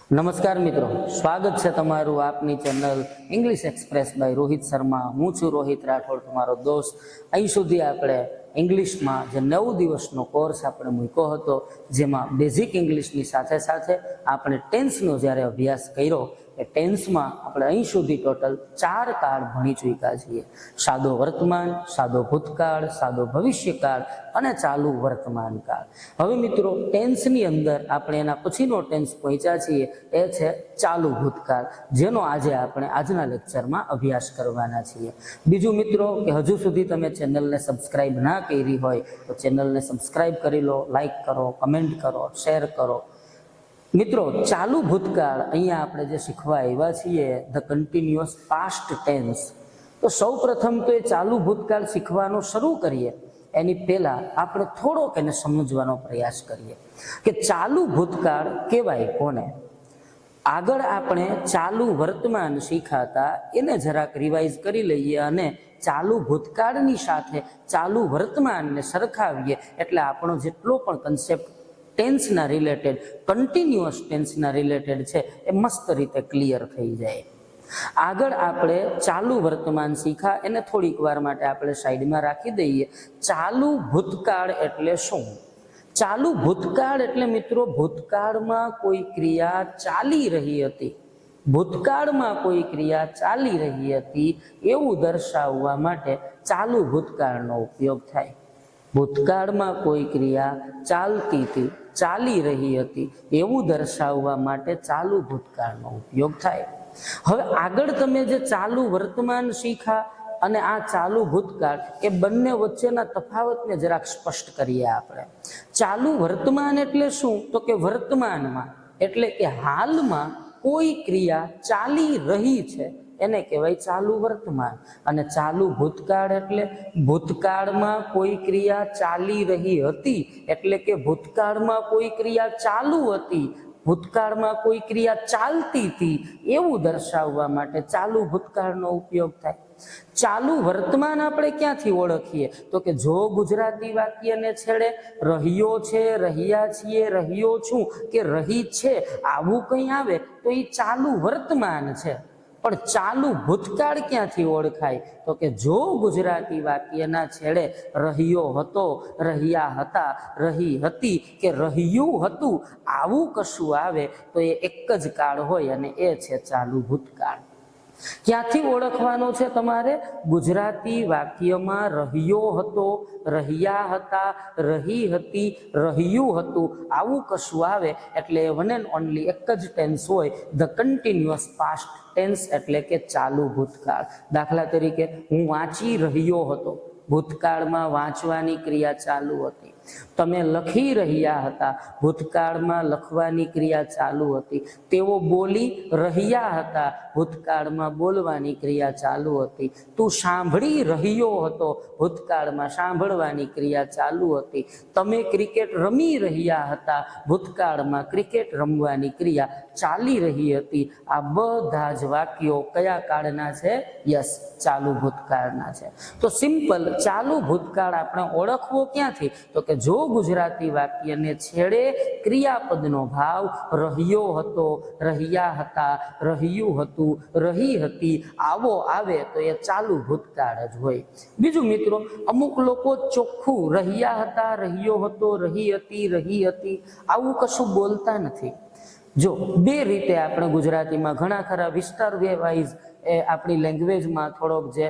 નમસ્કાર મિત્રો, સ્વાગત છે તમારું આપની channel English Express by Rohit Sharma. હું છું રોહિત રાઠોડ, તમારો દોસ્ત। અહીં સુધી આપણે ઇંગ્લિશમાં જે 9 દિવસનો કોર્સ આપણે મૂક્યો હતો, જેમાં બેઝિક ઇંગ્લિશની સાથે સાથે આપણે ટેન્સનો જ્યારે અભ્યાસ કર્યો, એ ટેન્સમાં આપણે અહીં સુધી ટોટલ 4 કાળ ભણી ચૂક્યા છીએ। સાદો વર્તમાન, સાદો ભૂતકાળ, સાદો ભવિષ્યકાળ અને ચાલુ વર્તમાન કાળ। હવે મિત્રો, ટેન્સની અંદર આપણે એના પછીનો ટેન્સ પહોંચ્યા છીએ, એ છે ચાલુ ભૂતકાળ, જેનો આજે આપણે આજના લેક્ચરમાં અભ્યાસ કરવાના છીએ। બીજું મિત્રો, કે હજુ સુધી તમે ચેનલને સબસ્ક્રાઇબ ના કરી હોય તો ચેનલને સબસ્ક્રાઇબ કરી લો, લાઈક કરો, કમેન્ટ કરો, શેર કરો। મિત્રો, ચાલુ ભૂતકાળ અહીંયા આપણે જે શીખવા આવ્યા છીએ, ધ કન્ટિન્યુઅસ પાસ્ટ ટેન્સ। તો સૌ પ્રથમ તો એ ચાલુ ભૂતકાળ શીખવાનું શરૂ કરીએ એની પહેલા આપણે થોડોક એને સમજવાનો પ્રયાસ કરીએ કે ચાલુ ભૂતકાળ કહેવાય કોને। આગળ આપણે ચાલુ વર્તમાન શીખાતા, એને જરાક રિવાઇઝ કરી લઈએ અને ચાલુ ભૂતકાળની સાથે ચાલુ વર્તમાનને સરખાવીએ, એટલે આપણો જેટલો પણ કન્સેપ્ટ ટેન્સના રિલેટેડ, કન્ટિન્યુઅસ ટેન્સના રિલેટેડ છે, એ મસ્ત રીતે ક્લિયર થઈ જાય। આગળ આપણે ચાલુ વર્તમાન શીખા, એને થોડીક વાર માટે આપણે સાઈડમાં રાખી દઈએ। ચાલુ ભૂતકાળ એટલે શું? ચાલુ ભૂતકાળ એટલે મિત્રો, ભૂતકાળમાં કોઈ ક્રિયા ચાલી રહી હતી, ભૂતકાળમાં કોઈ ક્રિયા ચાલી રહી હતી એવું દર્શાવવા માટે ચાલુ ભૂતકાળનો ઉપયોગ થાય। ભૂતકાળમાં કોઈ ક્રિયા ચાલતી હતી, ચાલી રહી હતી એવું દર્શાવવા માટે ચાલુ ભૂતકાળનો ઉપયોગ થાય। હવે આગળ તમે જે ચાલુ વર્તમાન શીખા અને આ ચાલુ ભૂતકાળ, એ બંને વચ્ચેના તફાવતને જરાક સ્પષ્ટ કરીએ આપણે। ચાલુ વર્તમાન એટલે શું? તો કે વર્તમાનમાં એટલે કે હાલમાં કોઈ ક્રિયા ચાલી રહી છે એને કહેવાય ચાલુ વર્તમાન। અને ચાલુ ભૂતકાળ એટલે ભૂતકાળમાં કોઈ ક્રિયા ચાલી રહી હતી, એટલે કે ભૂતકાળમાં કોઈ ક્રિયા ચાલુ હતી, ભૂતકાળમાં કોઈ ક્રિયા ચાલતી હતી એવું દર્શાવવા માટે ચાલુ ભૂતકાળનો ઉપયોગ થાય। ચાલુ વર્તમાન આપણે ક્યાંથી ઓળખીએ? તો કે જો ગુજરાતી વાક્યને છેડે રહ્યો છે, રહ્યા છીએ, રહ્યો છું કે રહી છે આવું કંઈ આવે તો એ ચાલુ વર્તમાન છે। પણ ચાલુ ભૂતકાળ ક્યાંથી ઓળખાય? તો કે જો ગુજરાતી વાક્યના છેડે રહ્યો હતો, રહ્યા હતા, રહી હતી કે રહ્યું હતું આવું કશું આવે તો એ એક જ કાળ હોય અને એ છે ચાલુ ભૂતકાળ। ક્યાંથી ઓળખવાનો છે તમારે? ગુજરાતી વાક્યમાં રહ્યો હતો, રહ્યા હતા, રહી હતી, રહ્યું હતું આવું કશું આવે એટલે વન એન્ડ ઓનલી એક જ ટેન્સ હોય, ધ કન્ટિન્યુઅસ પાસ્ટ ટેન્સ, એટલે કે ચાલુ ભૂતકાળ। દાખલા તરીકે, હું વાંચી રહ્યો હતો, ભૂતકાળમાં વાંચવાની ક્રિયા ચાલુ હતી। તમે લખી રહ્યા હતા, ભૂતકાળમાં લખવાની ક્રિયા ચાલુ હતી। તેઓ બોલી રહ્યા હતા, ભૂતકાળમાં બોલવાની ક્રિયા ચાલુ હતી। તું સાંભળી રહ્યો હતો, ભૂતકાળમાં સાંભળવાની ક્રિયા ચાલુ હતી। તમે ક્રિકેટ રમી રહ્યા હતા, ભૂતકાળમાં ક્રિકેટ રમવાની ક્રિયા ચાલી રહી હતી। આ બધા જ વાક્યો કયા કાળના છે? યસ, ચાલુ ભૂતકાળના છે। તો સિમ્પલ ચાલુ ભૂતકાળ આપણે ઓળખવો ક્યાંથી? તો કે જો ગુજરાતી વાક્યને છેડે ક્રિયાપદનો ભાવ રહ્યો હતો, રહ્યા હતા, રહ્યું હતું, રહી હતી આવો આવે તો એ ચાલુ ભૂતકાળ જ હોય। બીજું મિત્રો, અમુક લોકો ચોખ્ખું રહ્યા હતા, રહ્યો હતો, રહી હતી આવું કશું બોલતા નથી। જો બે રીતે આપણે ગુજરાતીમાં ઘણા ખરા વિસ્તાર વાઇઝ આપણી લેંગ્વેજમાં થોડોક જે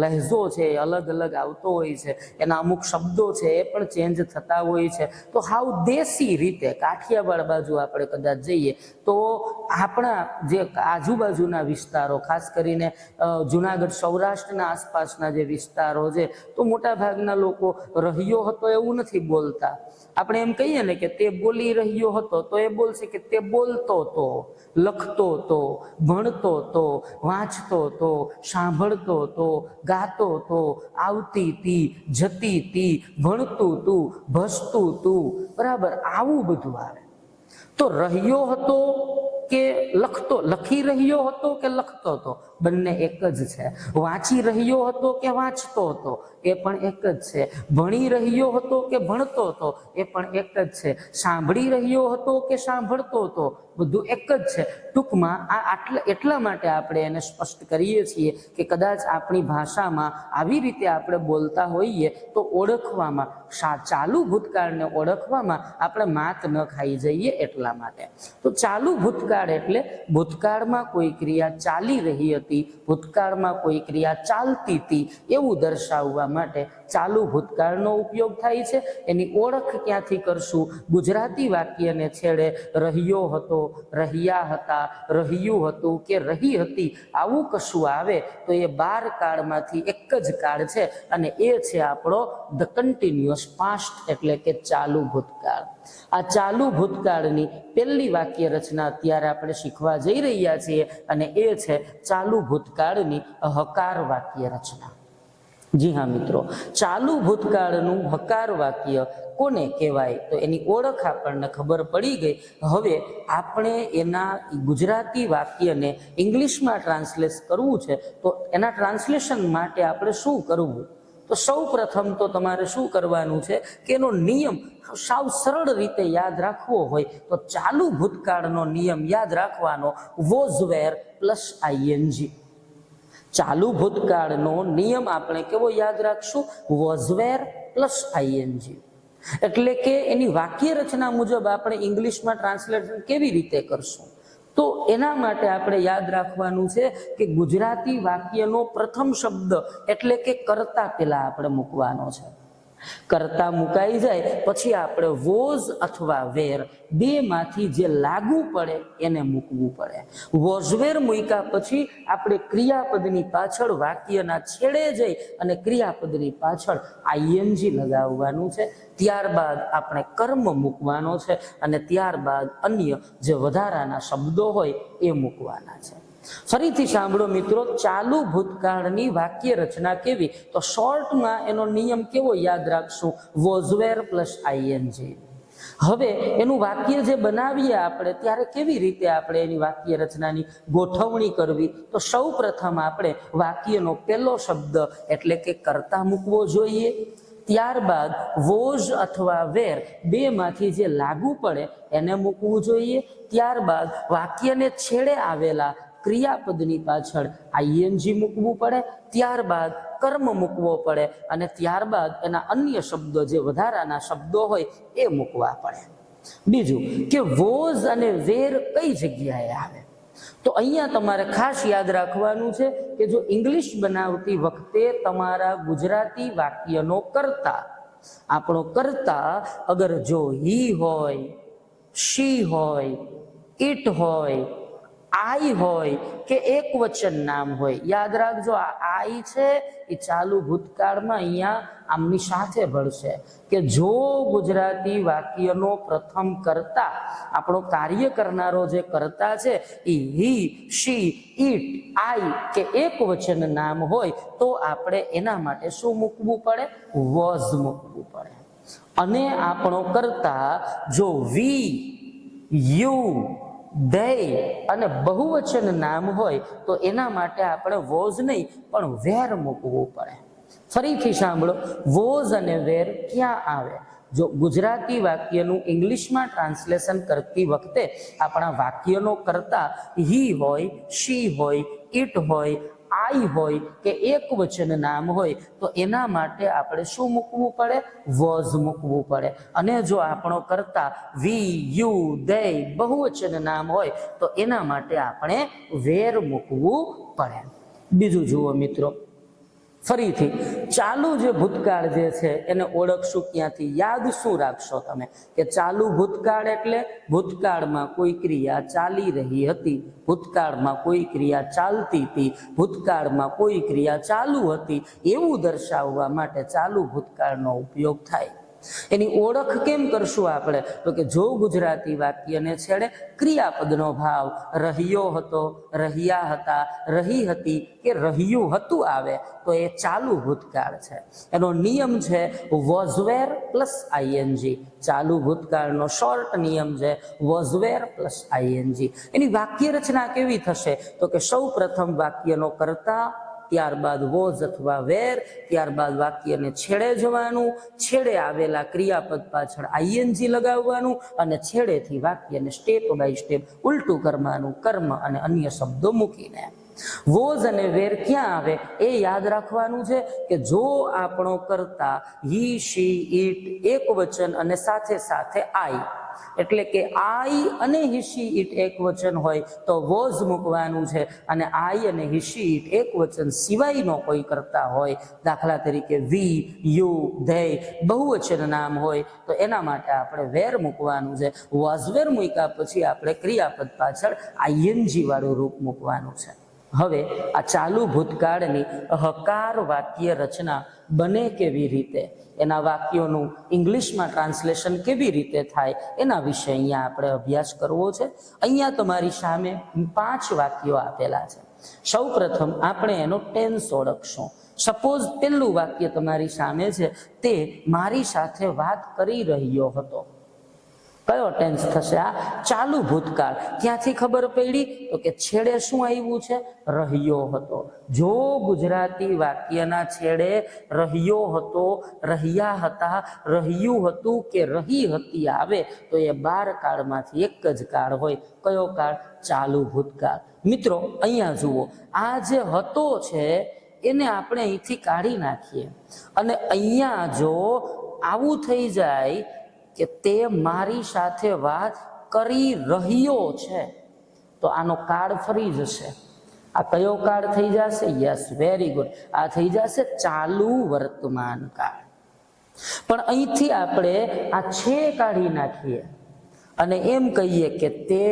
લહેજો છે એ અલગ અલગ આવતો હોય છે, એના અમુક શબ્દો છે એ પણ ચેન્જ થતા હોય છે। તો હાવ દેશી રીતે કાઠિયાવાડ બાજુ આપણે કદાચ જઈએ તો આપણા જે આજુબાજુના વિસ્તારો, ખાસ કરીને જુનાગઢ, સૌરાષ્ટ્રના આસપાસના જે વિસ્તારો છે, તો મોટા ભાગના લોકો રહ્યો હતો એવું નથી બોલતા। આપણે એમ કહીએ ને કે તે બોલી રહ્યો હતો, તો એ બોલશે કે તે બોલતો હતો, લખતો હતો, ભણતો હતો, વાંચતો હતો, સાંભળતો હતો, ગાતો હતો, આવતી હતી, જતી હતી, ભણતું હતું, ભસતું હતું, બરાબર આવું બધું આવે। તો રહ્યો હતો કે લખતો, લખી રહ્યો હતો કે લખતો હતો, બંને એક જ છે। વાંચી રહ્યો હતો કે વાંચતો હતો, એ પણ એક જ છે। ભણી રહ્યો હતો કે ભણતો હતો, એ પણ એક જ છે। સાંભળી રહ્યો હતો કે સાંભળતો હતો, બધું એક જ છે. ટૂંકમાં એટલા માટે આપણે એને સ્પષ્ટ કરીએ છીએ કે કદાચ આપણી ભાષામાં આવી રીતે આપણે બોલતા હોઈએ તો ઓળખવામાં, ચાલુ ભૂતકાળને ઓળખવામાં આપણે માત ન ખાઈ જઈએ એટલા માટે. તો ચાલુ ભૂતકાળ એટલે ભૂતકાળમાં કોઈ ક્રિયા ચાલી રહી હતી, ભૂતકાળમાં કોઈ ક્રિયા ચાલતી હતી એવું દર્શાવવા માટે ચાલુ ભૂતકાળનો ઉપયોગ થાય છે. એની ઓળખ ક્યાંથી કરશું? ગુજરાતી વાક્યને છેડે રહ્યો હતો, રહ્યા હતા, રહ્યું હતું કે રહી હતી આવું કશું આવે તો એ 12 કાળમાંથી એક જ કાળ છે અને એ છે આપણો ધ કન્ટિન્યુઅસ પાસ્ટ એટલે કે ચાલુ ભૂતકાળ. આ ચાલુ ભૂતકાળની પહેલી વાક્ય રચના અત્યારે આપણે શીખવા જઈ રહ્યા છીએ અને એ છે ચાલુ ભૂતકાળની હકાર વાક્ય રચના. જી હા મિત્રો, ચાલુ ભૂતકાળનું હકાર વાક્ય કોને કહેવાય? તો એની ઓળખ આપણને ખબર પડી ગઈ. હવે આપણે એના ગુજરાતી વાક્યને ઇંગ્લિશમાં ટ્રાન્સલેટ કરવું છે તો એના ટ્રાન્સલેશન માટે આપણે શું કરવું? તો સૌ પ્રથમ તો તમારે શું કરવાનું છે કે એનો નિયમ સાવ સરળ રીતે યાદ રાખવો હોય તો ચાલુ ભૂતકાળનો નિયમ યાદ રાખવાનો, વોઝ વેર પ્લસ આઈએનજી. ચાલુ ભૂતકાળનો નિયમ આપણે કેવો યાદ રાખશું? Was wear plus ING. એટલે કે એની વાક્ય રચના મુજબ આપણે ઇંગ્લિશમાં ટ્રાન્સલેશન કેવી રીતે કરશું? તો એના માટે આપણે યાદ રાખવાનું છે કે ગુજરાતી વાક્યનો પ્રથમ શબ્દ એટલે કે કર્તા પેલા આપણે મૂકવાનો છે. કર્તા મુકાઈ જાય પછી આપણે વોઝ અથવા વેર બેમાંથી જે લાગુ પડે એને મૂકવું પડે. વોઝ વેર મૂક્યા પછી આપણે ક્રિયાપદની પાછળ વાક્યના છેડે જઈ અને ક્રિયાપદની પાછળ આઈએનજી લગાવવાનું છે. ત્યારબાદ આપણે કર્મ મૂકવાનો છે અને ત્યારબાદ અન્ય જે વધારાના શબ્દો હોય એ મૂકવાના છે. ફરીથી સાંભળો મિત્રો, ચાલુ ભૂતકાળની વાક્ય રચના કેવી? તો શોર્ટમાં એનો નિયમ કેવો યાદ રાખશું? Was wear plus ING. હવે એનું વાક્ય જે બનાવીએ આપણે ત્યારે કેવી રીતે આપણે એની વાક્ય રચનાની ગોઠવણી કરવી? તો સૌ પ્રથમ આપણે વાક્યનો પહેલો શબ્દ એટલે કે કર્તા મૂકવો જોઈએ. ત્યારબાદ વોઝ અથવા વેર બેમાંથી જે લાગુ પડે એને મૂકવું જોઈએ. ત્યારબાદ વાક્યને છેડે આવેલા ક્રિયાપદની પાછળ આઈએનજી મૂકવું પડે. ત્યારબાદ કર્મ મૂકવો પડે અને ત્યારબાદ એના અન્ય શબ્દો જે વધારાના શબ્દો હોય એ મૂકવા પડે. બીજું કે વોઝ અને વેર કઈ જગ્યાએ આવે? તો અહીંયા તમારે ખાસ યાદ રાખવાનું છે કે જો ઇંગ્લિશ બનાવતી વખતે તમારા ગુજરાતી વાક્યનો કર્તા, આપણો કર્તા અગર જો હી હોય, શી હોય, ઇટ હોય, આઈ હોય કે એક વચન નામ હોય, યાદ રાખજો આ આઈ છે એ ચાલુ ભૂતકાળમાં અહીંયા આમની સાથે ભળશે કે જો ગુજરાતી વાક્યનો પ્રથમ કર્તા, આપણો કાર્ય કરનારો જે કર્તા છે એ હી, શી, ઇટ, આઈ કે એક વચન નામ હોય તો આપણે એના માટે શું મૂકવું પડે? વોઝ મૂકવું પડે. અને આપણો કર્તા જો વી, યુ, દે અને બહુવચન નામ હોય તો એના માટે આપણે વોઝ નહીં પણ વેર મૂકવું પડે. ફરીથી સાંભળો, વોઝ અને વેર ક્યાં આવે? જો ગુજરાતી વાક્યનું ઇંગ્લિશમાં ટ્રાન્સલેશન કરતી વખતે આપણા વાક્યનો કર્તા હી હોય, શી હોય, ઇટ હોય, આઈ હોય કે એક વચન નામ હોય તો એના માટે આપણે શું મૂકવું પડે? વોઝ મૂકવું પડે. અને જો આપણો કર્તા વી, યુ, દે બહુવચન નામ હોય તો એના માટે આપણે વેર મૂકવું પડે. બીજું જુઓ મિત્રો, ફરીથી ચાલુ જે ભૂતકાળ જે છે એને ઓળખશું ક્યાંથી? યાદ શું રાખશો તમે કે ચાલુ ભૂતકાળ એટલે ભૂતકાળમાં કોઈ ક્રિયા ચાલી રહી હતી, ભૂતકાળમાં કોઈ ક્રિયા ચાલતી હતી, ભૂતકાળમાં કોઈ ક્રિયા ચાલુ હતી એવું દર્શાવવા માટે ચાલુ ભૂતકાળનો ઉપયોગ થાય. એની ઓળખ કેમ કરશું આપણે? તો કે જો ગુજરાતી વાક્યને છેડે ક્રિયાપદનો ભાવ રહ્યો હતો, રહ્યા હતા, રહી હતી કે રહ્યું હતું આવે તો એ ચાલુ ભૂતકાળ છે. એનો નિયમ છે વોઝ વેર પ્લસ આઈએનજી. ચાલુ ભૂતકાળનો શોર્ટ નિયમ છે વોઝ વેર પ્લસ આઈએનજી. એની વાક્ય રચના કેવી થશે? તો કે સૌ પ્રથમ વાક્યનો કર્તા ત્યારબાદ વોઝ અથવા વેર, ત્યારબાદ વાક્યને છેડે જવાનું, છેડે આવેલા ક્રિયાપદ પાછળ આઈએનજી લગાવવાનું અને છેડેથી વાક્યને સ્ટેપ બાય સ્ટેપ ઉલટું કરવાનું, કર્મ અને અન્ય શબ્દો મૂકીને. વોઝ અને વેર ક્યાં આવે એ યાદ રાખવાનું છે કે જો આપણો કરતા હી, શી, ઈટ એક વચન અને સાથે સાથે આઈ, એટલે કે આઈ અને હિશી ઈટ એક વચન હોય તો વોઝ મૂકવાનું છે, અને આઈ અને હિશી ઈટ એક વચન સિવાયનો કોઈ કરતા હોય, દાખલા તરીકે વી, યુ, ધે બહુવચન નામ હોય તો એના માટે આપણે વેર મૂકવાનું છે. વોઝ વેર મૂક્યા પછી આપણે ક્રિયાપદ પાછળ આઈએનજી વાળું રૂપ મૂકવાનું છે. હવે આ ચાલુ ભૂતકાળની હકાર વાક્ય રચના બને કેવી રીતે, એના વાક્યોનું ઇંગ્લિશમાં ટ્રાન્સલેશન કેવી રીતે થાય એના વિશે અહીંયા આપણે અભ્યાસ કરવો છે. અહીંયા તમારી સામે 5 વાક્યો આપેલા છે. સૌ પ્રથમ આપણે એનો ટેન્સ ઓળખશું. સપોઝ પહેલું વાક્ય તમારી સામે છે, તે મારી સાથે વાત કરી રહ્યો હતો. કયો ટેન્સ થશે? આ ચાલુ ભૂતકાળ. ક્યાંથી ખબર પડી? તો કે છેડે શું આવ્યું છે? રહ્યો હતો. જો ગુજરાતી વાક્યના છેડે રહ્યો હતો, રહ્યા હતા, રહ્યું હતું કે રહી હતી આવે તો એ 12 કાળમાંથી એક જ કાળ હોય. કયો કાળ? ચાલુ ભૂતકાળ. મિત્રો અહીંયા જુઓ, આ જે હતો છે એને આપણે અહીંથી કાઢી નાખીએ અને અહીંયા જો આવું થઈ જાય કે તે મારી સાથે વાત કરી રહ્યો છે તો આનો કાળ ફરી જશે. આ કયો કાળ થઈ જશે? Yes, very good. આ થઈ જશે ચાલુ વર્તમાન કાળ. પણ અહીંથી આપણે આ છે કાઢી નાખીએ અને એમ કહીએ કે તે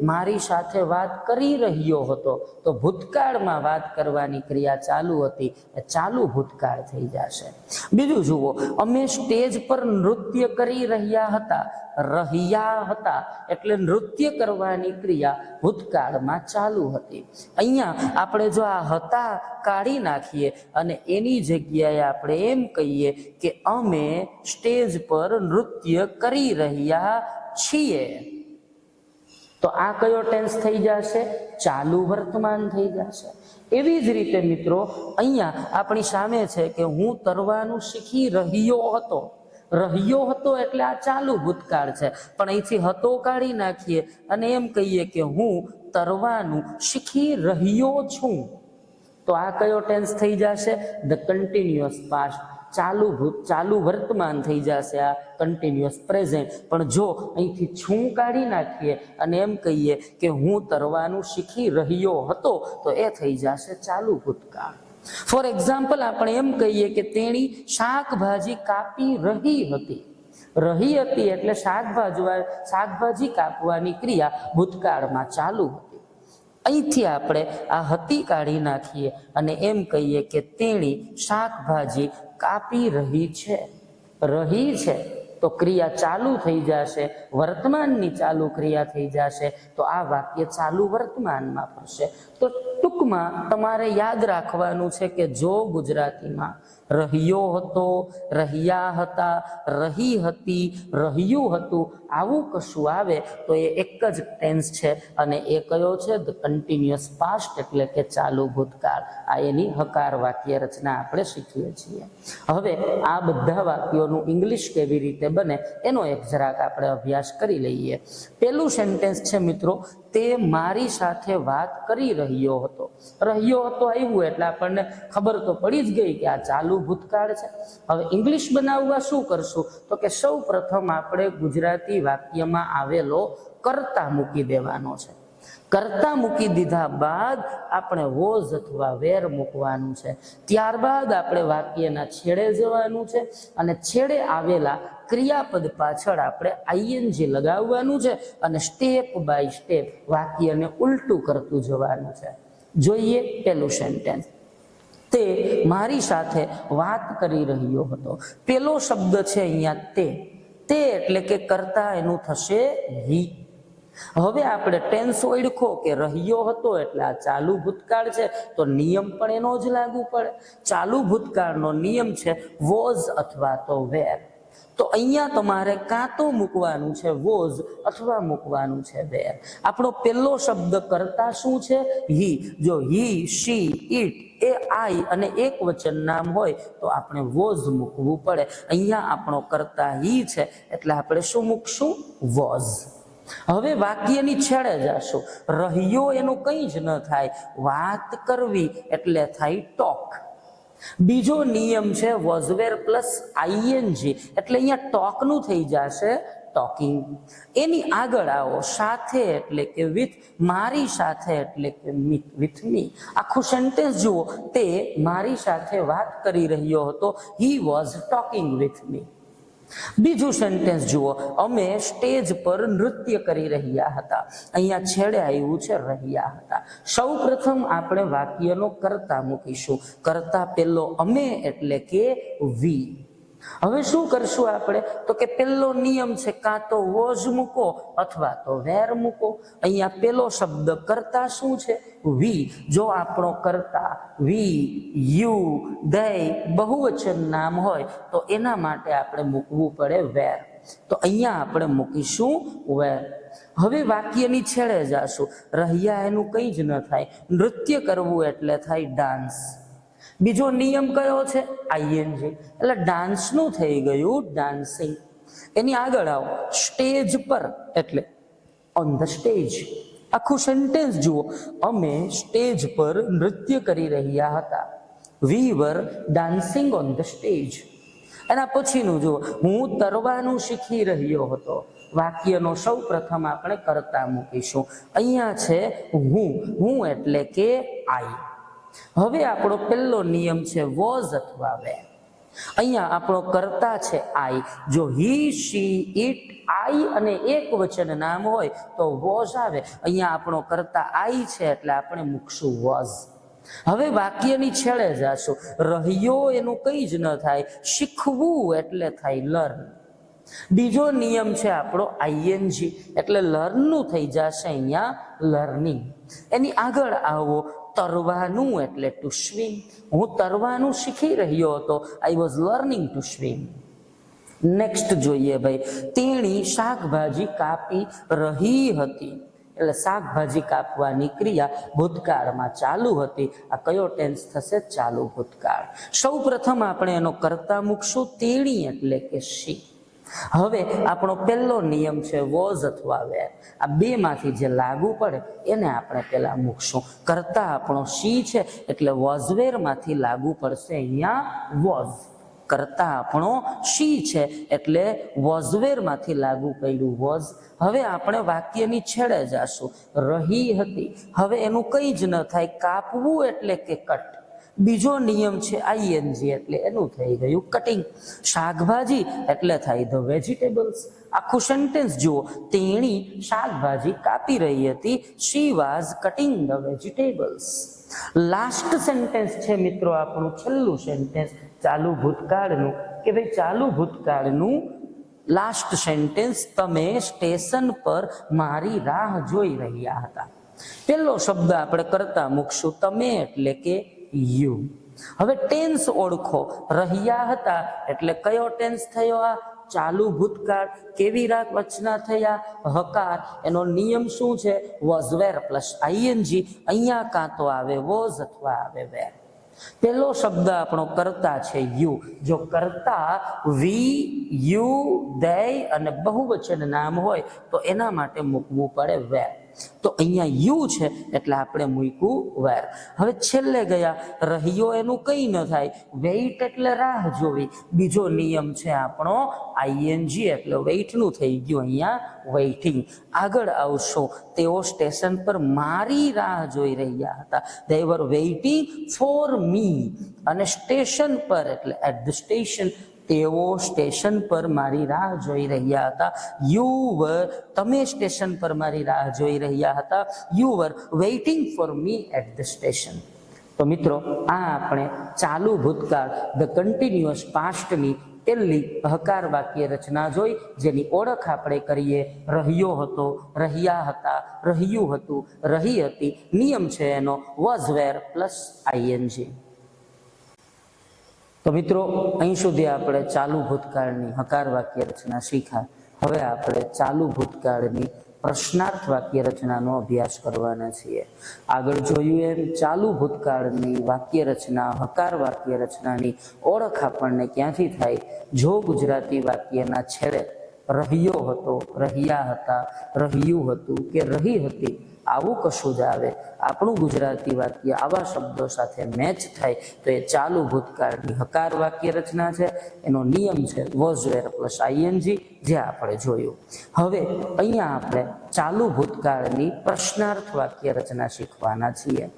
મારી સાથે વાત કરી રહ્યો હતો તો ભૂતકાળમાં વાત કરવાની ક્રિયા ચાલુ હતી, એ ચાલુ ભૂતકાળ થઈ જશે. બીજું જુઓ, અમે સ્ટેજ પર નૃત્ય કરી રહ્યા હતા. રહ્યા હતા એટલે નૃત્ય કરવાની ક્રિયા ભૂતકાળમાં ચાલુ હતી. અહીંયા આપણે જો આ હતા કાઢી નાખીએ અને એની જગ્યાએ આપણે એમ કહીએ કે અમે સ્ટેજ પર નૃત્ય કરી રહ્યા છીએ તો આ કયો ટેન્સ થઈ જશે? ચાલુ વર્તમાન થઈ જશે. એવી જ રીતે મિત્રો અહીંયા આપણી સામે છે કે હું તરવાનું શીખી રહ્યો હતો. રહ્યો હતો એટલે આ ચાલુ ભૂતકાળ છે, પણ અહીંથી હતો કાઢી નાખીએ અને એમ કહીએ કે હું તરવાનું શીખી રહ્યો છું તો આ કયો ટેન્સ થઈ જશે? The continuous past. ચાલુ વર્તમાન થઈ જશે આ કન્ટિન્યુઅસ પ્રેઝન્ટ. પણ જો અહીંથી છું કાઢી નાખીએ અને એમ કહીએ કે હું તરવાનું શીખી રહ્યો હતો તો એ થઈ જશે ચાલુ ભૂતકાળ. ફોર એક્ઝામ્પલ આપણે એમ કહીએ કે તેણી શાકભાજી કાપી રહી હતી. રહી હતી એટલે શાકભાજી કાપવાની ક્રિયા ભૂતકાળમાં ચાલુ હતી. અહીંથી આપણે આ હતી કાઢી નાખીએ અને એમ કહીએ કે તેણી શાકભાજી કાપી રહી છે. રહી છે તો ક્રિયા ચાલુ થઈ જશે, વર્તમાનની ચાલુ ક્રિયા થઈ જશે તો આ વાક્ય ચાલુ વર્તમાનમાં પડશે. તો ટૂંકમાં તમારે યાદ રાખવાનું છે કે જો ગુજરાતીમાં રહ્યો હતો, રહ્યા હતા, રહી હતી, રહ્યું હતું આવું કશું આવે તો એ એક જ ટેન્સ છે અને એ કયો છે? ધ કન્ટિન્યુઅસ પાસ્ટ એટલે કે ચાલુ ભૂતકાળ. આ એની હકાર વાક્ય રચના આપણે શીખીએ છીએ. હવે આ બધા વાક્યોનું ઇંગ્લિશ કેવી રીતે બને એનો એક જરાક આપણે અભ્યાસ કરી લઈએ. પહેલું સેન્ટેન્સ છે મિત્રો, તે મારી સાથે વાત કરી રહ્યો હતો. રહ્યો હતો આવ્યું એટલે આપણને ખબર તો પડી જ ગઈ કે આ ચાલુ ભૂતકાળ છે. હવે ઇંગ્લિશ બનાવવા શું કરશું? તો કે સૌ પ્રથમ આપણે ગુજરાતી વાક્યમાં આવેલો કર્તા મૂકી દેવાનો છે. કર્તા મૂકી દીધા બાદ આપણે વોઝ અથવા વેર મૂકવાનું છે. ત્યારબાદ આપણે વાક્યના છેડે જવાનું છે અને છેડે આવેલા ક્રિયાપદ પાછળ આપણે આઈએનજી લગાવવાનું છે અને સ્ટેપ બાય સ્ટેપ વાક્યને ઉલટું કરતું જવાનું છે. જોઈએ પહેલું સેન્ટેન્સ, તે મારી સાથે વાત કરી રહ્યો હતો. પેલો શબ્દ છે અહીંયા તે. તે એટલે કે કર્તા એનું થશે હી. હવે આપણે ટેન્સ ઓળખો કે રહ્યો હતો એટલે આ ચાલુ ભૂતકાળ છે તો નિયમ પણ એનો જ લાગુ પડે. ચાલુ ભૂતકાળનો નિયમ છે વોઝ અથવા તો વેર. તો અહીંયા તમારે કાં તો મૂકવાનું છે વોઝ અથવા મૂકવાનું છે વેર. આપણો પહેલો શબ્દ કર્તા શું છે? હી. જો હી, શી, ઈટ એ આઈ અને એક વચન નામ હોય તો આપણે વોઝ મૂકવું પડે. અહીંયા આપણો કર્તા હી છે એટલે આપણે શું મૂકશું? વોઝ. હવે વાક્યની છેડે જશું. રહ્યો એનું કંઈ જ ન થાય, વાત કરવી એટલે થાય ટોક. બીજો નિયમ છે વોઝવેર પ્લસ આઈએનજી એટલે અહીંયા ટોકનું થઈ જશે ટોકિંગ. એની આગળ આવો સાથે એટલે કે વિથ, મારી સાથે એટલે કે વિથ મી. આખું સેન્ટેન્સ જુઓ, તે મારી સાથે વાત કરી રહ્યો હતો, he was talking with me. બીજું સેન્ટેન્સ જુઓ, અમે સ્ટેજ પર નૃત્ય કરી રહ્યા હતા. અહીંયા છેડે આવ્યું છે રહ્યા હતા. સૌ પ્રથમ આપણે વાક્યનો કર્તા મૂકીશું. કર્તા પેલો અમે એટલે કે વી. હવે શું કરશું આપણે? તો કે પેલો નિયમ છે કાં તો વોઝ મૂકો અથવા તો વેર મૂકો. અહીંયા પેલો શબ્દ કર્તા શું છે? વી. જો આપણો કર્તા વી, યુ, ધે બહુવચન નામ હોય તો એના માટે આપણે મૂકવું પડે વેર. તો અહીંયા આપણે મૂકીશું વેર. હવે વાક્યની છેડે જાશું. રહ્યા એનું કંઈ જ ન થાય, નૃત્ય કરવું એટલે થાય ડાન્સ. બીજો નિયમ કયો છે? આઈએનજી એટલે ડાન્સનું થઈ ગયું ડાન્સિંગ. એની આગળ આવો, સ્ટેજ પર એટલે ઓન ધ સ્ટેજ. આખું સેન્ટેન્સ જુઓ, અમે સ્ટેજ પર નૃત્ય કરી રહ્યા હતા, વી વર ડાન્સિંગ ઓન ધ સ્ટેજ. એના પછીનું જુઓ, હું તરવાનું શીખી રહ્યો હતો. વાક્યનો સૌ પ્રથમ આપણે કર્તા મૂકીશું. અહીંયા છે હું એટલે કે આઈ. હવે આપણો પહેલો નિયમ છે વોઝ અથવા વેર. અહીંયા આપણો કર્તા છે આઈ. જો હી, શી, ઇટ, આઈ અને એક વચન નામ હોય તો વોઝ આવે. અહીંયા આપણો કર્તા આઈ છે એટલે આપણે મૂકશું વોઝ. હવે વાક્યની છેડે જાશું. રહ્યો એનું કંઈ જ ન થાય, શીખવું એટલે થાય લર્ન. બીજો નિયમ છે આપણો આઈએનજી એટલે લર્નનું થઈ જશે અહીંયા લર્નિંગ. એની આગળ આવો, તરવાનું એટલે ટુ સ્વિમ. હું તરવાનું શીખી રહ્યો હતો, I was learning two swim. Next જોઈએ ભાઈ, તેણી શાકભાજી કાપી રહી હતી એટલે શાકભાજી કાપવાની ક્રિયા ભૂતકાળમાં ચાલુ હતી. આ કયો ટેન્સ થશે? ચાલુ ભૂતકાળ. સૌ પ્રથમ આપણે એનો કર્તા મૂકશું તેણી એટલે કે શી. હવે આપણો પહેલો નિયમ છે વોઝ અથવા વેર. આ બે માંથી જે લાગુ પડે એને આપણે પેલા મૂકશું. કર્તા આપણો શી છે એટલે વોઝવેર માંથી લાગુ પડશે અહીંયા વોઝ. કર્તા આપણો શી છે એટલે વોઝવેર માંથી લાગુ પડ્યું વોઝ. હવે આપણે વાક્યની છેડે જાશું. રહી હતી, હવે એનું કંઈ જ ન થાય, કાપવું એટલે કે કટ. બીજો નિયમ છે આઈએનજી એટલે એનું થઈ ગયું કટિંગ. શાકભાજી એટલે થાય ધ વેજીટેબલ્સ. આખું સેન્ટેન્સ જુઓ, તેણી શાકભાજી કાપી રહી હતી, she was cutting the vegetables. Last sentence છે મિત્રો આપણું છેલ્લું સેન્ટેન્સ ચાલુ ભૂતકાળનું, કે ભાઈ ચાલુ ભૂતકાળનું લાસ્ટ સેન્ટેન્સ, તમે સ્ટેશન પર મારી રાહ જોઈ રહ્યા હતા. પેલો શબ્દ આપણે કર્તા મૂકશું તમે એટલે કે યુ. હવે ટેન્સ ઓળખો. રહ્યા હતા એટલે કયો ટેન્સ થયો? આ ચાલુ ભૂતકાળ. કેવી રચના થયા? હકાર. એનો નિયમ શું છે? Was wear plus ING. અહીંયા કાં તો આવે વોઝ અથવા આવે વેર. પેલો શબ્દ આપણો કર્તા છે યુ. જો કર્તા વી, યુ, ધે અને બહુવચન નામ હોય તો એના માટે મૂકવું પડે વેર. તો અહીંયા યુ છે એટલે આપણે મૂક્યું વેર. હવે છેલ્લે ગયા, રહ્યો એનું કંઈ ન થાય, વેઇટ એટલે રાહ જોવી. બીજો નિયમ છે આપણો આઈએનજી એટલે વેઇટનું થઈ ગયું અહીંયા વેઇટિંગ. આગળ આવશો, તેઓ સ્ટેશન પર મારી રાહ જોઈ રહ્યા હતા, they were waiting for me. અને સ્ટેશન પર એટલે એટ ધ સ્ટેશન, તેઓ સ્ટેશન પર મારી રાહ જોઈ રહ્યા હતા. યુ વર, તમે સ્ટેશન પર મારી રાહ જોઈ રહ્યા હતા, you were waiting for me at the station. તો મિત્રો આ આપણે ચાલુ ભૂતકાળ ધ કન્ટિન્યુઅસ પાસ્ટની પહેલી હકાર વાક્ય રચના જોઈ, જેની ઓળખ આપણે કરીએ રહ્યો હતો, રહ્યા હતા, રહ્યું હતું, રહી હતી. નિયમ છે એનો વોઝ વેર પ્લસ આઈએનજી. તો મિત્રો અહીં સુધી આપણે ચાલુ ભૂતકાળની હકાર વાક્ય રચના શીખ્યા. હવે આપણે ચાલુ ભૂતકાળની પ્રશ્નાર્થ વાક્ય રચનાનો અભ્યાસ કરવાના છીએ. આગળ જોયું એમ ચાલુ ભૂતકાળની વાક્ય રચના, હકાર વાક્ય રચનાની ઓળખ આપણને ક્યાંથી થાય? જો ગુજરાતી વાક્યના છેડે રહ્યો હતો, રહ્યા હતા, રહ્યું હતું કે રહી હતી આવું કશું જ આવે, આપણું ગુજરાતી વાક્ય આવા શબ્દો સાથે મેચ થાય તો એ ચાલુ ભૂતકાળની હકાર વાક્ય રચના છે. એનો નિયમ છે વોઝ વેર પ્લસ આઈએનજી, જે આપણે જોયું. હવે અહીંયા આપણે ચાલુ ભૂતકાળની પ્રશ્નાર્થ વાક્ય રચના શીખવાના છીએ.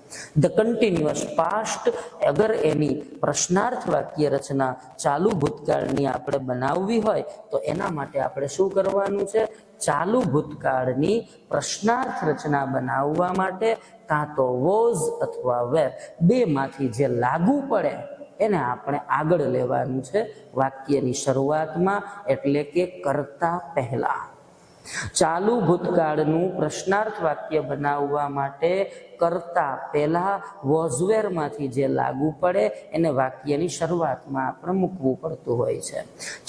ધ કન્ટિન્યુઅસ પાસ્ટ, અગર એની પ્રશ્નાર્થ વાક્ય રચના ચાલુ ભૂતકાળની આપણે બનાવવી હોય તો એના માટે આપણે શું કરવાનું છે? ચાલુ ભૂતકાળની પ્રશ્નાર્થ રચના બનાવવા માટે કાં તો વોઝ અથવા વેર બેમાંથી જે લાગુ પડે એને આપણે આગળ લેવાનું છે વાક્યની શરૂઆતમાં, એટલે કે કરતા પહેલા. ચાલુ ભૂતકાળનું પ્રશ્નાર્થ વાક્ય બનાવવા માટે કરતા પહેલા વોઝવેરમાંથી જે લાગુ પડે એને વાક્યની શરૂઆતમાં આપણે મૂકવું પડતું હોય છે.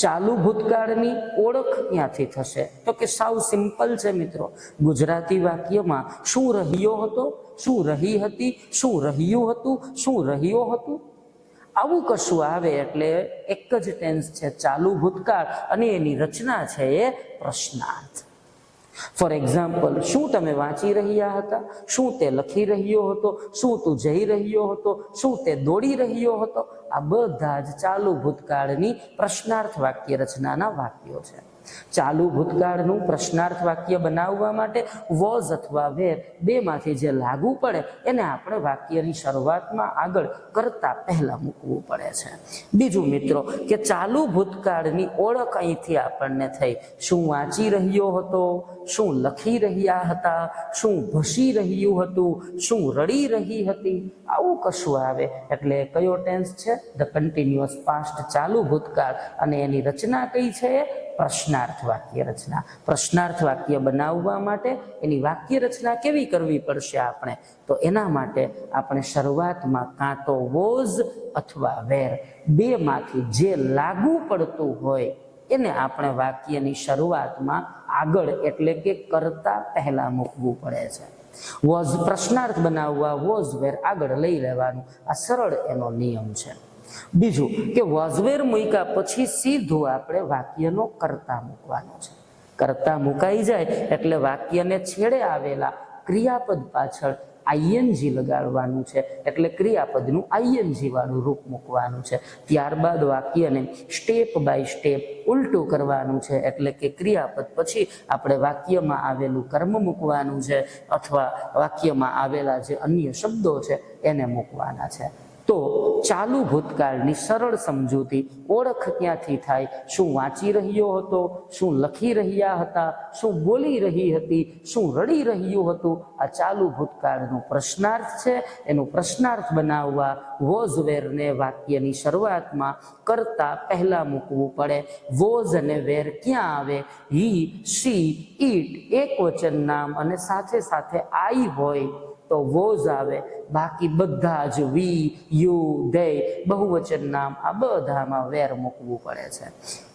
ચાલુ ભૂતકાળની ઓળખ ક્યાંથી થશે? તો કે સાવ સિમ્પલ છે મિત્રો. ગુજરાતી વાક્યમાં શું રહ્યો હતો, શું રહી હતી, શું રહ્યું હતું, શું રહ્યો હતું આવું કશું આવે એટલે એક જ ટેન્સ છે ચાલુ ભૂતકાળ અને એની રચના છે એ પ્રશ્નાર્થ. ફોર એક્ઝામ્પલ, શું તમે વાંચી રહ્યા હતા, શું તે લખી રહ્યો હતો, શું તું જઈ રહ્યો હતો, શું તે દોડી રહ્યો હતો, આ બધા જ ચાલુ ભૂતકાળની પ્રશ્નાર્થ વાક્ય રચનાના વાક્યો છે. ચાલુ ભૂતકાળનું પ્રશ્નાર્થ વાક્ય બનાવવા માટે વોઝ અથવા વેર બેમાંથી જે લાગુ પડે એને આપણે વાક્યની શરૂઆતમાં આગળ કરતા પહેલા મૂકવું પડે છે. બીજું મિત્રો કે ચાલુ ભૂતકાળની ઓળખ અહીંથી આપણને થઈ. શું વાંચી રહ્યો હતો, શું લખી રહ્યા હતા, શું ભસી રહ્યું હતું, શું રડી રહી હતી આવું કશું આવે એટલે કયો ટેન્સ છે? ધ કન્ટિન્યુઅસ પાસ્ટ, ચાલુ ભૂતકાળ, અને એની રચના કઈ છે? પ્રશ્નાર્થ વાક્ય રચના. પ્રશ્નાર્થ વાક્ય બનાવવા માટે એની વાક્ય રચના કેવી કરવી પડશે આપણે? તો એના માટે આપણે શરૂઆતમાં કાં તો વોઝ અથવા વેર બેમાંથી જે લાગુ પડતું હોય એને આપણે વાક્યની શરૂઆતમાં આગળ એટલે કે કરતા પહેલા મૂકવું પડે છે. વોઝ પ્રશ્નાર્થ બનાવવા વોઝ વેર આગળ લઈ લેવાનું, આ સરળ એનો નિયમ છે. બીજું કે વોઝવેર મૂક્યા પછી સીધું આપણે વાક્યનો કરતા મૂકવાનો છે. કરતા મુકાઈ જાય એટલે વાક્યને છેડે આવેલા ક્રિયાપદ પાછળ આઈએનજી લગાડવાનું છે, એટલે ક્રિયાપદનું આઈએનજી વાળું રૂપ મૂકવાનું છે. ત્યારબાદ વાક્યને સ્ટેપ બાય સ્ટેપ ઉલટું કરવાનું છે, એટલે કે ક્રિયાપદ પછી આપણે વાક્યમાં આવેલું કર્મ મૂકવાનું છે અથવા વાક્યમાં આવેલા જે અન્ય શબ્દો છે એને મૂકવાના છે. તો ચાલુ ભૂતકાળની સરળ સમજૂતી ઓળખ ક્યાંથી થાય? શું વાંચી રહ્યો હતો, શું લખી રહ્યા હતા, શું બોલી રહી હતી, શું રડી રહ્યું હતું આ ચાલુ ભૂતકાળનું પ્રશ્નાર્થ છે. એનું પ્રશ્નાર્થ બનાવવા વોઝ વેરને વાક્યની શરૂઆતમાં કરતા પહેલા મૂકવું પડે. વોઝ અને વેર ક્યાં આવે? હી, શી, ઈટ એક વચન નામ અને સાથે સાથે આઈ હોય તો વોઝ આવે. બાકી બધા જ વી, યુ, ધે બહુવચન નામ આ બધામાં વેર મૂકવું પડે છે.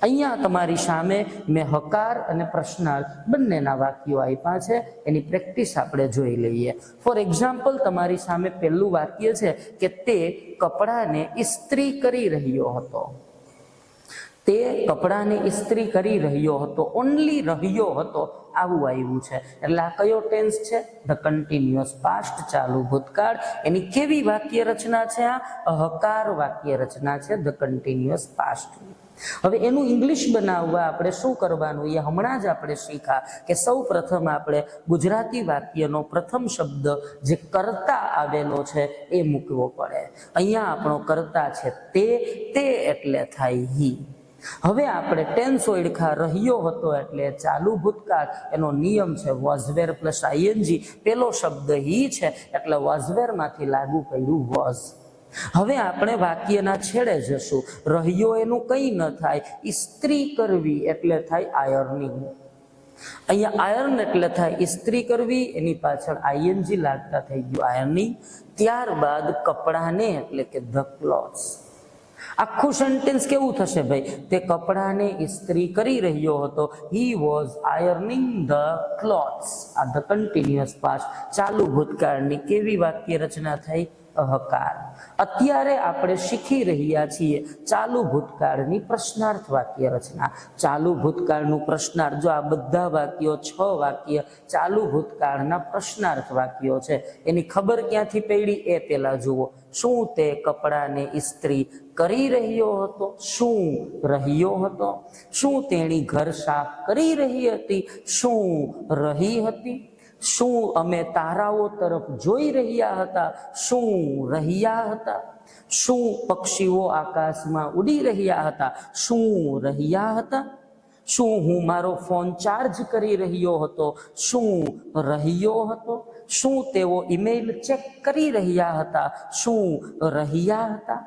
અહીંયા તમારી સામે મેં હકાર અને પ્રશ્નાર્થ બંનેના વાક્યો આપ્યા છે, એની પ્રેક્ટિસ આપણે જોઈ લઈએ. ફોર એક્ઝામ્પલ, તમારી સામે પહેલું વાક્ય છે કે તે કપડાને ઇસ્ત્રી કરી રહ્યો હતો. તે કપડાને ઇસ્ત્રી કરી રહ્યો હતો, ઓનલી રહ્યો હતો આવું આવ્યું છે એટલે આ કયો ટેન્સ છે? ધ કન્ટિન્યુઅસ પાસ્ટ, ચાલુ ભૂતકાળ. એની કેવી વાક્ય રચના છે? આ હકાર વાક્ય રચના છે ધ કન્ટિન્યુઅસ પાસ્ટ. હવે એનું ઇંગ્લિશ બનાવવા આપણે શું કરવાનું એ હમણાં જ આપણે શીખા કે સૌ પ્રથમ આપણે ગુજરાતી વાક્યનો પ્રથમ શબ્દ જે કરતા આવેલો છે એ મૂકવો પડે. અહીંયા આપણો કરતા છે તે, તે એટલે થાય હી. હવે આપણે ટેન્સ ઓળખા રહ્યો હતો એટલે ચાલુ ભૂતકાળ, એનો નિયમ છે વોઝવેર પ્લસ આઈએનજી. પેલો શબ્દ હી છે એટલે વોઝવેરમાંથી લાગુ પડ્યું વોઝ. હવે આપણે વાક્યના છેડે જશું. રહ્યો એનું કંઈ ન થાય, ઇસ્ત્રી કરવી એટલે થાય આયર્નિંગ. અહીંયા આયર્ન એટલે થાય ઇસ્ત્રી કરવી, એની પાછળ આઈએનજી લાગતા થઈ ગયું આયર્નિંગ. ત્યારબાદ કપડાને એટલે કે ધ ક્લોથ્સ. આખું સેન્ટેન્સ કેવું થશે ભાઈ? તે કપડાને ઇસ્ત્રી કરી રહ્યો હતો. He was ironing the clothes. આ ધ કન્ટિન્યુઅસ પાસ્ટ, ચાલુ ભૂતકાળની કેવી વાક્ય રચના થઈ? અહકાર. અત્યારે આપણે શીખી રહ્યા છીએ ચાલુ ભૂતકાળની પ્રશ્નાર્થ વાક્ય રચના. ચાલુ ભૂતકાળનું પ્રશ્નાર્થ, જો આ બધા વાક્યો 6 વાક્ય ચાલુ ભૂતકાળના પ્રશ્નાર્થ વાક્યો છે, એની ખબર ક્યાંથી પડી એ પેલા જુઓ. શું તે કપડાને ઇસ્ત્રી કરી રહ્યો હતો? શું રહ્યો હતો? શું તેણી ઘર સાફ કરી રહી હતી? શું રહી હતી? શું અમે તારાઓ તરફ જોઈ રહ્યા હતા? શું રહ્યા હતા? શું પક્ષીઓ આકાશમાં ઉડી રહ્યા હતા? શું રહ્યા હતા? શું હું મારો ફોન ચાર્જ કરી રહ્યો હતો? શું રહ્યો હતો? શું તેઓ ઈમેલ ચેક કરી રહ્યા હતા? શું રહ્યા હતા?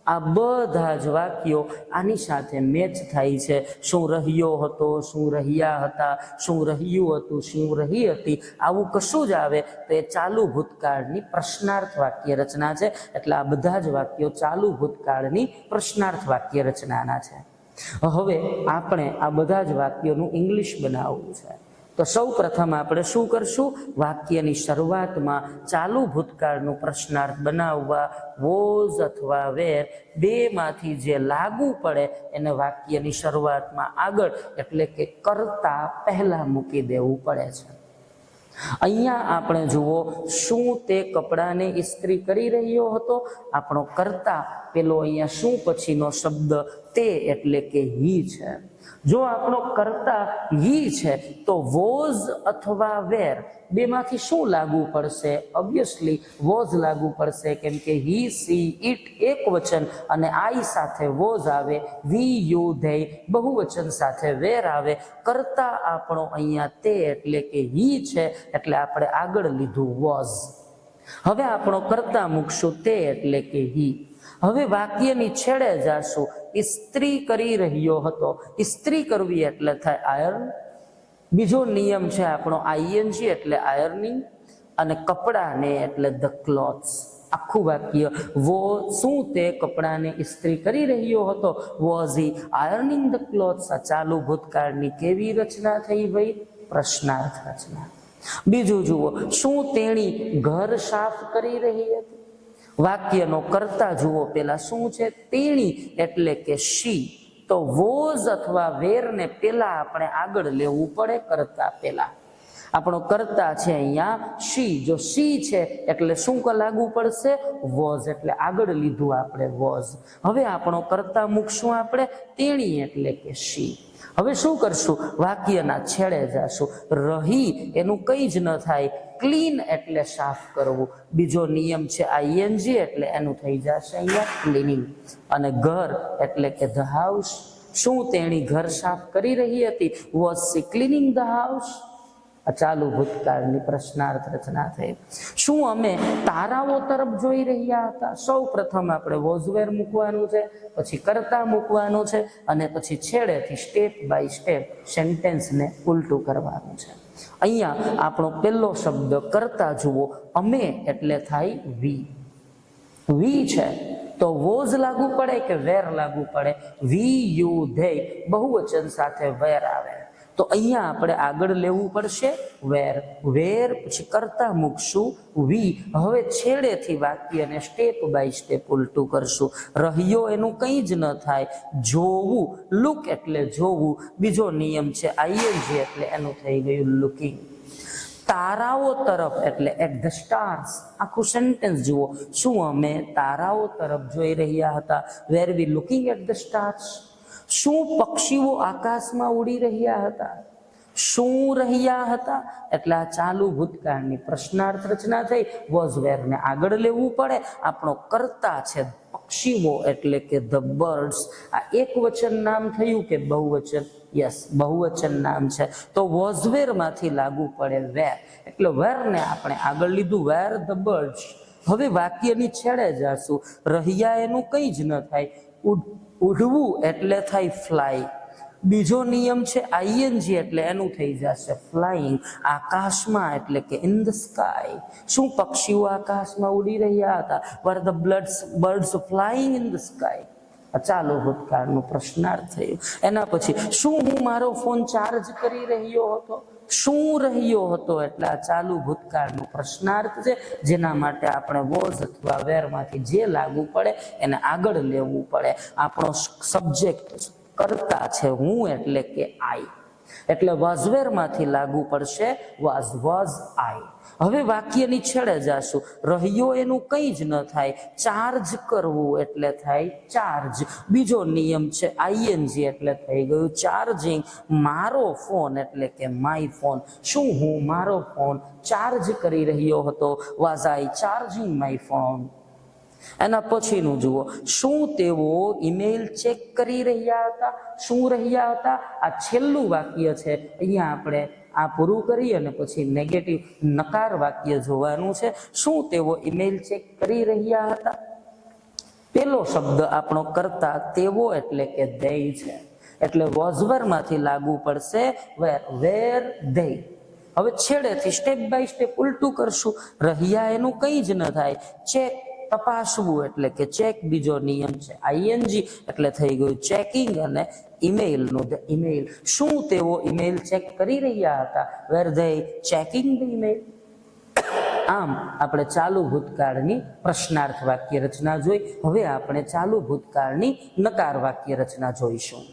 આ બધા જ વાક્યો આની સાથે મેચ થાય છે. શું રહ્યો હતો? શું રહ્યા હતા? શું રહ્યું હતું? શું રહી હતી? આવું કશું જ આવે તો એ ચાલુ ભૂતકાળની પ્રશ્નાર્થ વાક્ય રચના છે. એટલે આ બધા જ વાક્યો ચાલુ ભૂતકાળની પ્રશ્નાર્થ વાક્ય રચનાના છે. હવે આપણે આ બધા જ વાક્યોનું ઇંગ્લિશ બનાવવું છે. તો સૌ પ્રથમ આપણે શું કરશું? વાક્યની શરૂઆતમાં ચાલુ ભૂતકાળનું પ્રશ્નાર્થ બનાવવા વોઝ અથવા વેર બેમાંથી જે લાગુ પડે એને વાક્યની શરૂઆતમાં આગળ એટલે કે કરતા પહેલા મૂકી દેવું પડે છે. અહીંયા આપણે જુઓ, શું તે કપડાને ઇસ્ત્રી કરી રહ્યો હતો? આપણો કરતા પેલો અહીંયા શું પછીનો શબ્દ તે એટલે કે હી છે. જો આપણો કરતા હી છે તો વોઝ અથવા વેર બેમાંથી શું લાગુ પડશે? ઓબ્વિયસલી વોઝ લાગુ પડશે, કેમ કે હી, સી, ઇટ એક વચન અને આઈ સાથે વોઝ આવે, વી, યુ, ધે બહુવચન સાથે વેર આવે. કરતા આપણો અહીંયા તે એટલે કે હી છે, એટલે આપણે આગળ લીધું વોઝ. હવે આપણો કરતા મૂકશું તે એટલે કે હી. હવે વાક્યની છેડે જાશું. ઇસ્ત્રી કરી રહ્યો હતો. ઇસ્ત્રી કરવી એટલે થાય આયર્ન. બીજો નિયમ છે આપણો આઈએનજી એટલે આયર્નિંગ, અને કપડાને એટલે ધ ક્લોથ્સ. આખું વાક્ય શું તે કપડાને ઇસ્ત્રી કરી રહ્યો હતો? Was he ironing the clothes. આ ચાલુ ભૂતકાળની કેવી રચના થઈ ભાઈ? પ્રશ્નાર્થ રચના. બીજું જુઓ, શું તેણી ઘર સાફ કરી રહી હતી? વાક્યનો કરતા જુઓ, પેલા શું છે? તેણી એટલે કે શી. તો વોઝ અથવા વેરને પેલા આપણે આગળ લેવું પડે કરતા પેલા. આપણો કરતા છે અહીંયા શી. જો શી છે એટલે શું લાગુ પડશે? વોઝ. એટલે આગળ લીધું આપણે વોઝ. હવે આપણો કરતા મૂકશું આપણે તેણી એટલે કે શી. હવે શું કરશું? વાક્યના છેડે જાશું. રહી એનું કંઈ જ ન થાય. ક્લીન એટલે સાફ કરવું. બીજો નિયમ છે આઈએનજી એટલે એનું થઈ જશે અહીંયા ક્લીનિંગ. અને ઘર એટલે કે ધ હાઉસ. શું તેણી ઘર સાફ કરી રહી હતી? Was C cleaning the house? આ ચાલુ ભૂતકાળની પ્રશ્નાર્થ રચના થઈ. શું અમે તારાઓ તરફ જોઈ રહ્યા હતા? સૌ પ્રથમ આપણે વોઝવેર મૂકવાનું છે, પછી કરતા મૂકવાનું છે, અને પછી છેડેથી સ્ટેપ બાય સ્ટેપ સેન્ટેન્સને ઉલટું કરવાનું છે. અહીંયા આપણો પહેલો શબ્દ કરતા જુઓ, અમે એટલે થાય વી. વી છે તો વોઝ લાગુ પડે કે વેર લાગુ પડે? વી, યુ, ધે બહુવચન સાથે વેર આવે. તો અહીંયા આપણે આગળ લેવું પડશે વેર. વેર પછી કરતા મૂકશું વી. હવે છેડેથી વાક્યને સ્ટેપ બાય સ્ટેપ ઉલટું કરશું. રહ્યો એનું કંઈ જ ન થાય. જોવું, લુક એટલે જોવું. બીજો નિયમ છે આઈએનજી એટલે એનું થઈ ગયું લુકિંગ. તારાઓ તરફ એટલે એટ ધ સ્ટાર્સ. આખું સેન્ટેન્સ જુઓ. શું અમે તારાઓ તરફ જોઈ રહ્યા હતા? વેર વી લુકિંગ એટ ધ સ્ટાર્સ. શું પક્ષીઓ આકાશમાં ઉડી રહ્યા હતા? શું રહ્યા હતા? એટલે આ ચાલુ ભૂતકાળની પ્રશ્નાર્થ રચના થઈ. વોઝ વેરને આગળ લેવું પડે. આપણો કરતા છે પક્ષીઓ એટલે કે ધ બર્ડ્સ. આ એક વચન નામ થયું કે બહુવચન? યસ, બહુવચન નામ છે. તો વોઝ વેરમાંથી લાગુ પડે વેર. એટલે વેરને આપણે આગળ લીધું, વેર ધ બર્ડ્સ. હવે વાક્યની છેડે જાશું. રહ્યા એનું કંઈ જ ન થાય. ઉડવું એટલે થાય ફ્લાય. બીજો નિયમ છે આઈએનજી એટલે એનું થઈ જશે ફ્લાઇંગ. આકાશમાં એટલે કે ઇન ધ સ્કાય. શું પક્ષીઓ આકાશમાં ઉડી રહ્યા હતા? Were the birds flying in the sky? આ ચાલુ ભૂતકાળનું પ્રશ્નાર્થ થયું. એના પછી શું હું મારો ફોન ચાર્જ કરી રહ્યો હતો? શું રહ્યો હતો એટલે આ ચાલુ ભૂતકાળનું પ્રશ્નાર્થ છે, જેના માટે આપણે વોઝ અથવા વેરમાંથી જે લાગુ પડે એને આગળ લેવું પડે. આપણો સબ્જેક્ટ કર્તા છે હું એટલે કે આઈ, એટલે વોઝવેર માંથી લાગુ પડશે વોઝ આઈ. હવે વાક્યની છેડે જાશું. રહ્યો એનું કંઈ જ ન થાય, ચાર્જ કરવું એટલે થાય ચાર્જ. બીજો નિયમ છે આઈએનજી એટલે થઈ ગયું ચાર્જિંગ. મારો ફોન એટલે કે માય ફોન. શું હું મારો ફોન ચાર્જ કરી રહ્યો હતો? Was I charging my phone? એના પછીનું જુઓ, શું તેઓ ઈમેલ ચેક કરી રહ્યા હતા? શું રહ્યા હતા? આ છેલ્લું વાક્ય છે. અહીંયા આપણે આ પૂરું કરી અને પછી નેગેટિવ નકાર વાક્ય જોવાનું છે. શું તેઓ ઈમેલ ચેક કરી રહ્યા હતા? પેલો શબ્દ આપણો કરતા તેઓ એટલે કે they છે, એટલે વોઝવેર માંથી લાગુ પડશે વેર they. હવે છેડેથી સ્ટેપ બાય સ્ટેપ ઉલટું કરશું. રહ્યા એનું કંઈ જ ન થાય, ચેક તપાસવું એટલે કે ચેક. બીજો નિયમ છે આઈએનજી એટલે થઈ ગયું ચેકિંગ. અને ઈમેલનું ઈમેલ. શું તેઓ ઈમેલ ચેક કરી રહ્યા હતા? વેર ધે ચેકિંગ ધ ઈમેલ. આમ આપણે ચાલુ ભૂતકાળની પ્રશ્નાર્થ વાક્ય રચના જોઈ. હવે આપણે ચાલુ ભૂતકાળની નકાર વાક્ય રચના જોઈશું.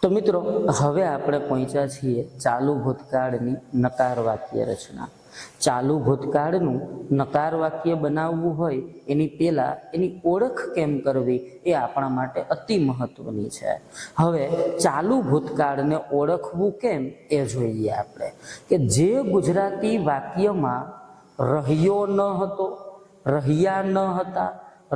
તો મિત્રો, હવે આપણે પહોંચ્યા છીએ ચાલુ ભૂતકાળની નકાર વાક્ય રચના. ચાલુ ભૂતકાળનું નકાર વાક્ય બનાવવું હોય એની પહેલા એની ઓળખ કેમ કરવી એ આપણા માટે અતિ મહત્વની છે. હવે ચાલુ ભૂતકાળને ઓળખવું કેમ એ જોઈએ આપણે, કે જે ગુજરાતી વાક્યમાં રહ્યો ન હતો, રહ્યા ન હતા,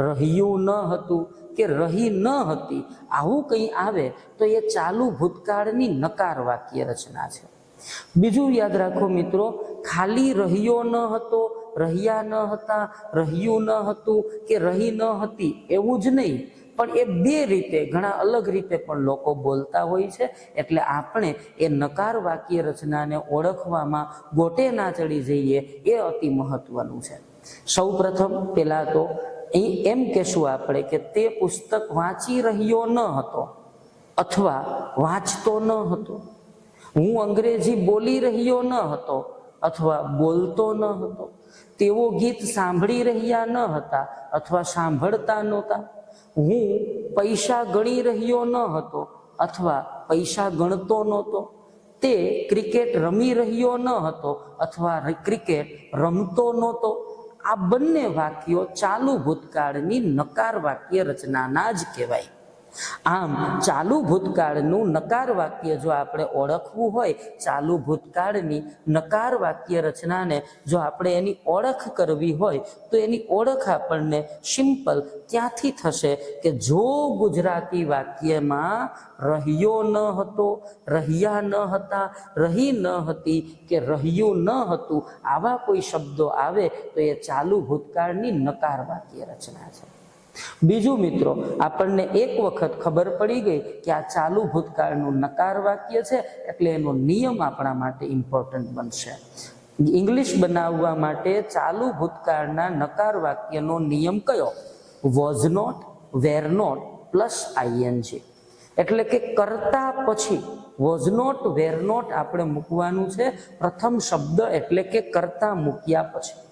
રહ્યું ન હતું કે રહી ન હતી આવું કંઈ આવે તો એ ચાલુ ભૂતકાળની નકાર વાક્ય રચના છે. બીજું યાદ રાખો મિત્રો, ખાલી રહ્યો ન હતો, રહ્યા ન હતા, રહ્યું ન હતું કે રહી ન હતી એવું જ નહીં, પણ એ બે રીતે ઘણા અલગ રીતે પણ લોકો બોલતા હોય છે. એટલે આપણે એ નકાર વાક્ય રચનાને ઓળખવામાં ગોટે ના ચડી જઈએ એ અતિ મહત્વનું છે. સૌ પ્રથમ પહેલા તો અહીં એમ કહેશું આપણે કે તે પુસ્તક વાંચી રહ્યો ન હતો અથવા વાંચતો ન હતો. હું અંગ્રેજી બોલી રહ્યો ન હતો અથવા બોલતો ન હતો. તેઓ ગીત સાંભળી રહ્યા ન હતા અથવા સાંભળતા નહોતા. હું પૈસા ગણી રહ્યો ન હતો અથવા પૈસા ગણતો નહોતો. તે ક્રિકેટ રમી રહ્યો ન હતો અથવા ક્રિકેટ રમતો નહોતો. આ બંને વાક્યો ચાલુ ભૂતકાળની નકાર વાક્ય રચનાના જ કહેવાય. આમ ચાલુ ભૂતકાળનું નકાર વાક્ય જો આપણે ઓળખવું હોય, ચાલુ ભૂતકાળની નકાર વાક્ય રચનાને જો આપણે એની ઓળખ કરવી હોય તો એની ઓળખ આપણને સિમ્પલ ત્યાંથી થશે કે જો ગુજરાતી વાક્યમાં રહ્યો ન હતો, રહ્યા ન હતા, રહી ન હતી કે રહ્યું ન હતું આવા કોઈ શબ્દો આવે તો એ ચાલુ ભૂતકાળની નકાર વાક્ય રચના છે. બીજું મિત્રો, આપણને એક વખત ખબર પડી ગઈ કે આ ચાલુ ભૂતકાળનું નકાર વાક્ય છે એટલે એનો નિયમ આપણા માટે ઇમ્પોર્ટન્ટ બનશે. ઇંગ્લિશ બનાવવા માટે ચાલુ ભૂતકાળના નકાર વાક્યનો નિયમ કયો? Was not, were not plus ING. એટલે કે કરતા પછી વોઝ નોટ, વેર નોટ આપણે મૂકવાનું છે પ્રથમ શબ્દ એટલે કે કરતા મૂક્યા પછી.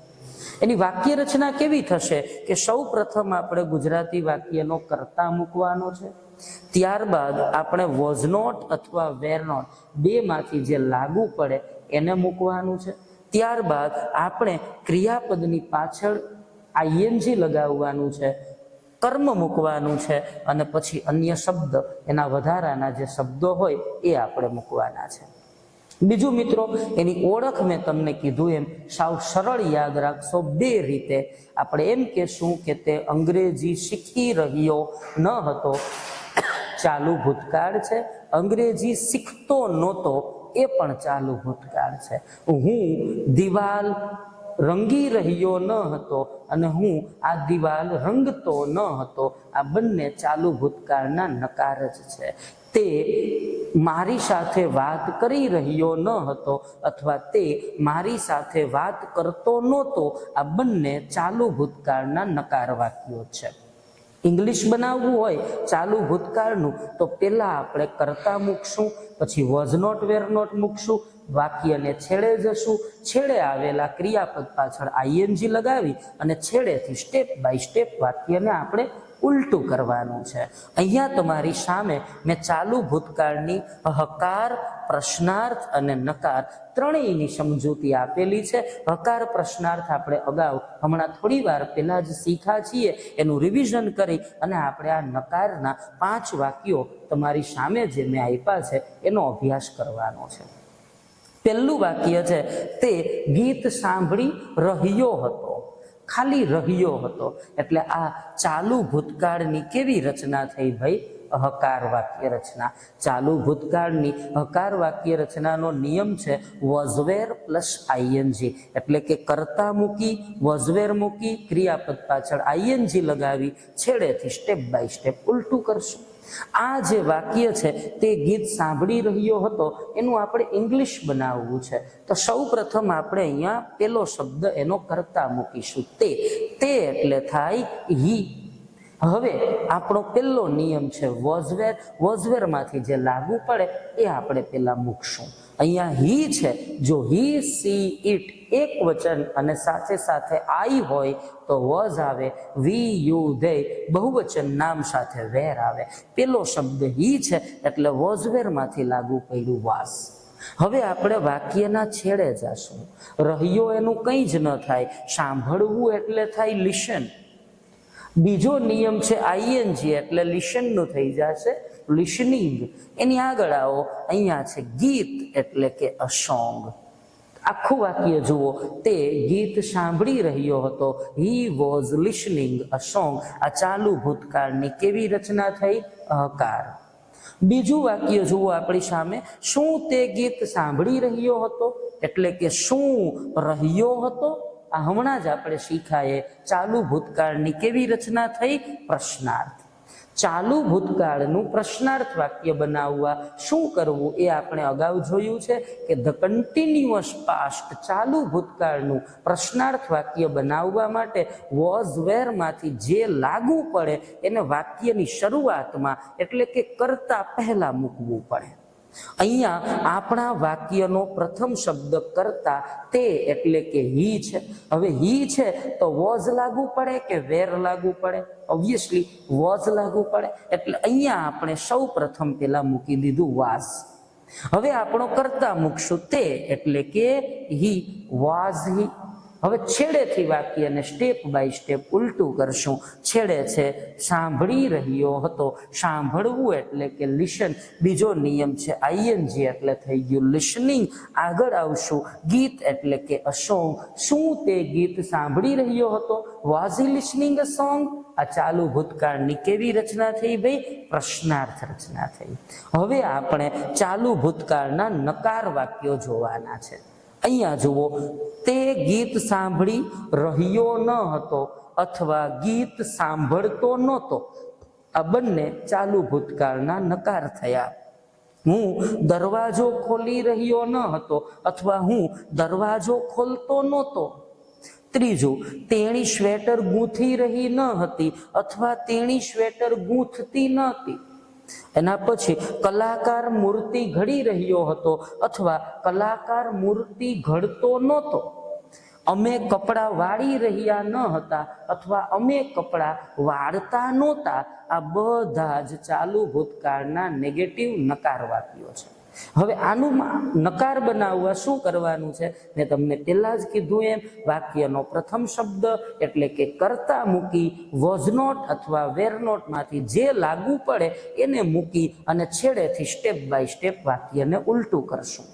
એની વાક્ય રચના કેવી થશે કે સૌ પ્રથમ આપણે ગુજરાતી વાક્યનો કરતા મૂકવાનો છે, ત્યારબાદ આપણે વોઝ નોટ અથવા વેર નોટ બેમાંથી જે લાગુ પડે એને મૂકવાનું છે, ત્યારબાદ આપણે ક્રિયાપદની પાછળ આઈએનજી લગાવવાનું છે, કર્મ મૂકવાનું છે અને પછી અન્ય શબ્દ એના વધારાના જે શબ્દો હોય એ આપણે મૂકવાના છે. બીજું મિત્રો, એની ઓળખ મેં તમને કીધું એમ સાવ સરળ યાદ રાખશો. બે રીતે આપણે એમ કહેશું કે તે અંગ્રેજી શીખી રહ્યો ન હતો, ચાલુ ભૂતકાળ છે. અંગ્રેજી શીખતો નહોતો એ પણ ચાલુ ભૂતકાળ છે. હું દિવાલ રંગી રહ્યો ન હતો અને હું આ દિવાલ રંગતો ન હતો આ બંને ચાલુ ભૂતકાળના નકાર જ છે. તે મારી સાથે વાત કરી રહ્યો ન હતો અથવા તે મારી સાથે વાત કરતો નહોતો આ બંને ચાલુ ભૂતકાળના નકાર વાક્યો છે. ઇંગ્લિશ બનાવવું હોય ચાલુ ભૂતકાળનું તો પહેલા આપણે કરતા મૂકશું, પછી વોઝ નોટ વેર નોટ મૂકશું, વાક્યને છેડે જશું, છેડે આવેલા ક્રિયાપદ પાછળ આઈએનજી લગાવી અને છેડેથી સ્ટેપ બાય સ્ટેપ વાક્યને આપણે ઉલટું કરવાનું છે. અહીંયા તમારી સામે મેં ચાલુ ભૂતકાળની હકાર, પ્રશ્નાર્થ અને નકાર ત્રણેયની સમજૂતી આપેલી છે. હકાર પ્રશ્નાર્થ આપણે અગાઉ હમણાં થોડી વાર પહેલા જ શીખ્યા છીએ, એનું રિવિઝન કરી અને આપણે આ નકારના 5 વાક્યો તમારી સામે જે મેં આપ્યા છે એનો અભ્યાસ કરવાનો છે. પહેલું વાક્ય છે તે ગીત સાંભળી રહ્યો હતો. ખાલી રહ્યો હતો એટલે આ ચાલુ ભૂતકાળની કેવી રચના થઈ ભાઈ? હકાર વાક્ય રચના. ચાલુ ભૂતકાળની હકાર વાક્ય રચનાનો નિયમ છે વોઝવેર પ્લસ આઈએનજી, એટલે કે કરતા મૂકી, વોઝવેર મૂકી, ક્રિયાપદ પાછળ આઈએનજી લગાવી છેડેથી સ્ટેપ બાય સ્ટેપ ઉલટું કરશું. આ જે વાક્ય છે તે ગીત સાંભળી રહ્યો હતો એનું આપણે ઇંગ્લિશ બનાવવું છે. તો સૌ પ્રથમ આપણે અહીંયા પેલો શબ્દ એનો કરતા મૂકીશું તે. તે એટલે થાય હી. હવે આપણો પહેલો નિયમ છે વોઝવેર. વોઝવેરમાંથી જે લાગુ પડે એ આપણે પેલા મૂકશું. અહીંયા હી છે, જો હી, સી, ઇટ એક વચન અને સાથે સાથે આઈ હોય તો વોઝ આવે, વી, યુ, ધે બહુવચન નામ સાથે વેર આવે. પેલો શબ્દ હી છે એટલે વોઝવેરમાંથી લાગુ પડ્યું વાસ. હવે આપણે વાક્યના છેડે જશું. રહ્યો એનું કંઈ જ ન થાય, સાંભળવું એટલે થાય લિસન. બીજો નિયમ છે આઈએનજી એટલે લિસનનું થઈ જશે લિસનિંગ. એની આગળ આવો, અહીંયા છે ગીત એટલે કે અ સોંગ. આખું વાક્ય જુઓ, તે ગીત સાંભળી રહ્યો હતો, he was listening a song. આ ચાલુ ભૂતકાળની કેવી રચના થઈ? હકાર. બીજું વાક્ય જુઓ આપણી સામે, શું તે ગીત સાંભળી રહ્યો હતો એટલે કે શું રહ્યો હતો? આ હમણાં જ આપણે શીખાએ ચાલુ ભૂતકાળની કેવી રચના થઈ? પ્રશ્નાર્થ. ચાલુ ભૂતકાળનું પ્રશ્નાર્થ વાક્ય બનાવવા શું કરવું એ આપણે અગાઉ જોયું છે કે ધ કન્ટિન્યુઅસ પાસ્ટ ચાલુ ભૂતકાળનું પ્રશ્નાર્થ વાક્ય બનાવવા માટે વોઝ વેરમાંથી જે લાગુ પડે એને વાક્યની શરૂઆતમાં એટલે કે કરતા પહેલા મૂકવું પડે. અહીંયા આપણા વાક્યનો પ્રથમ શબ્દ કરતા તે એટલે કે હી છે. હવે હી છે તો વોઝ લાગુ પડે કે વેર લાગુ પડે? ઓબ્વિયસલી વોઝ લાગુ પડે. એટલે અહીંયા આપણે સૌ પ્રથમ પેલા મૂકી દીધું વાઝ. હવે આપણો કરતા મૂકશું તે એટલે કે હી, વાઝ હી. હવે છેડેથી વાક્યને સ્ટેપ બાય સ્ટેપ ઉલટું કરશું. છેડે છે સાંભળી રહ્યો હતો. સાંભળવું એટલે કે લિસન. બીજો નિયમ છે આઈએનજી એટલે થઈ ગયું લિસનિંગ. આગળ આવશું ગીત એટલે કે અ સોંગ. શું તે ગીત સાંભળી રહ્યો હતો? Was he listening a song? આ ચાલુ ભૂતકાળની કેવી રચના થઈ ભાઈ? પ્રશ્નાર્થ રચના થઈ. હવે આપણે ચાલુ ભૂતકાળના નકાર વાક્યો જોવાના છે. અહીંયા જુઓ, તે ગીત સાંભળી રહ્યો ન હતો અથવા ગીત સાંભળતો નહોતો. આ બંને ચાલુ ભૂતકાળના નકાર થયા. હું દરવાજો ખોલી રહ્યો ન હતો અથવા હું દરવાજો ખોલતો નહોતો. ત્રીજું, તેણી સ્વેટર ગૂંથી રહી ન હતી અથવા તેણી સ્વેટર ગૂંથતી નહોતી. એના પછી કલાકાર મૂર્તિ ઘડી રહ્યો હતો અથવા કલાકાર મૂર્તિ ઘડતો નહોતો. અમે કપડાં વાળી રહ્યા ન હતા અથવા અમે કપડાં વાળતા નહોતા. આ બધા જ ચાલુ ભૂતકાળના નેગેટિવ નકાર વાક્યો છે. હવે આનું નકાર બનાવવા શું કરવાનું છે? મેં તમને પહેલા જ કીધું એમ વાક્યનો પ્રથમ શબ્દ એટલે કે કરતા મૂકી વોઝ નોટ અથવા વેર નોટમાંથી જે લાગુ પડે એને મૂકી અને છેડેથી સ્ટેપ બાય સ્ટેપ વાક્યને ઉલટું કરશું.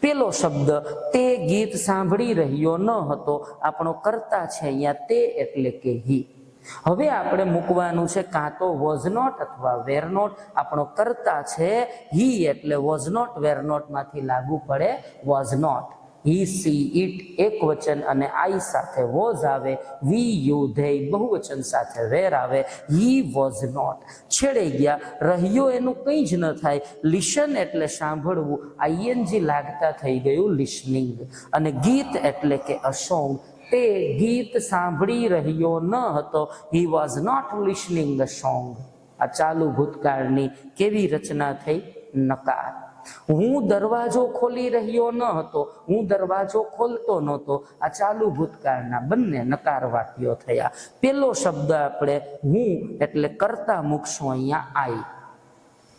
પેલો શબ્દ તે ગીત સાંભળી રહ્યો ન હતો. આપણો કરતા છે અહીંયા તે એટલે કે હી. હવે આપણે મૂકવાનું છે કાં તો વોઝ નોટ અથવા વેર નોટ. આપણો કરતા છે હી એટલે વોઝ નોટ વેર નોટ માંથી લાગુ પડે was not. He, she, it એક વચન અને આઈ સાથે વોઝ આવે. વી, યુ, ધે બહુવચન સાથે વેર આવે. He was not. છેડે ગયા. રહ્યો એનું કંઈ જ ન થાય. લિસન એટલે સાંભળવું. આઈએનજી લાગતા થઈ ગયું લિસનિંગ. અને ગીત એટલે કે અ સોંગ. તે ગીત સાંભળી રહ્યો ન હતો. He was not listening the song. આ ચાલુ ભૂતકાળની કેવી રચના થઈ? નકાર. હું દરવાજો ખોલી રહ્યો ન હતો, હું દરવાજો ખોલતો નહોતો. આ ચાલુ ભૂતકાળના બંને નકાર વાક્યો થયા. પેલો શબ્દ આપણે હું એટલે કરતા મૂકશું અહીંયા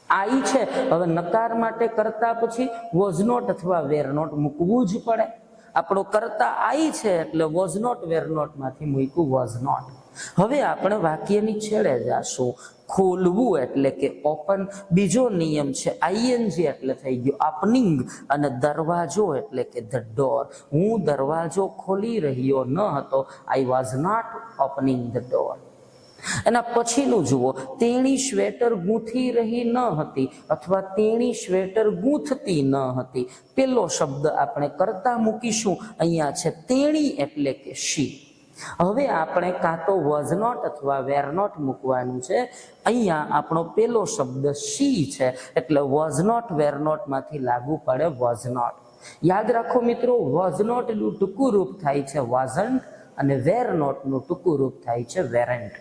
આઈ છે. હવે નકાર માટે કરતા પછી વોઝ નોટ અથવા વેર નોટ મૂકવું જ પડે. આપણો કરતા આઈ છે એટલે વોઝ નોટ વેર નોટ માંથી મૂક્યું વોઝ નોટ. હવે આપણે વાક્યની છેડે જાશું. ખોલવું એટલે કે ઓપન. બીજો નિયમ છે આઈએનજી એટલે થઈ ગયું ઓપનિંગ, અને દરવાજો એટલે કે ધ ડોર. હું દરવાજો ખોલી રહ્યો ન હતો. I was not opening the door. એના પછીનું જુઓ, તેણી સ્વેટર ગૂંથી રહી ન હતી અથવા તેણી સ્વેટર ગૂંથતી ન હતી. પેલો શબ્દ આપણે કરતા મૂકીશું. અહીંયા છે તેણી એટલે કે શી. હવે આપણે કાં તો વોઝ નોટ અથવા વેર નોટ મૂકવાનું છે. અહીંયા આપણો પેલો શબ્દ શી છે એટલે વોઝ નોટ વેર નોટ માંથી લાગુ પડે વોઝ નોટ. યાદ રાખો મિત્રો, વોઝ નોટ નું ટૂંકું રૂપ થાય છે વોઝન્ટ અને વેર નોટ નું ટૂંકું રૂપ થાય છે વેરન્ટ.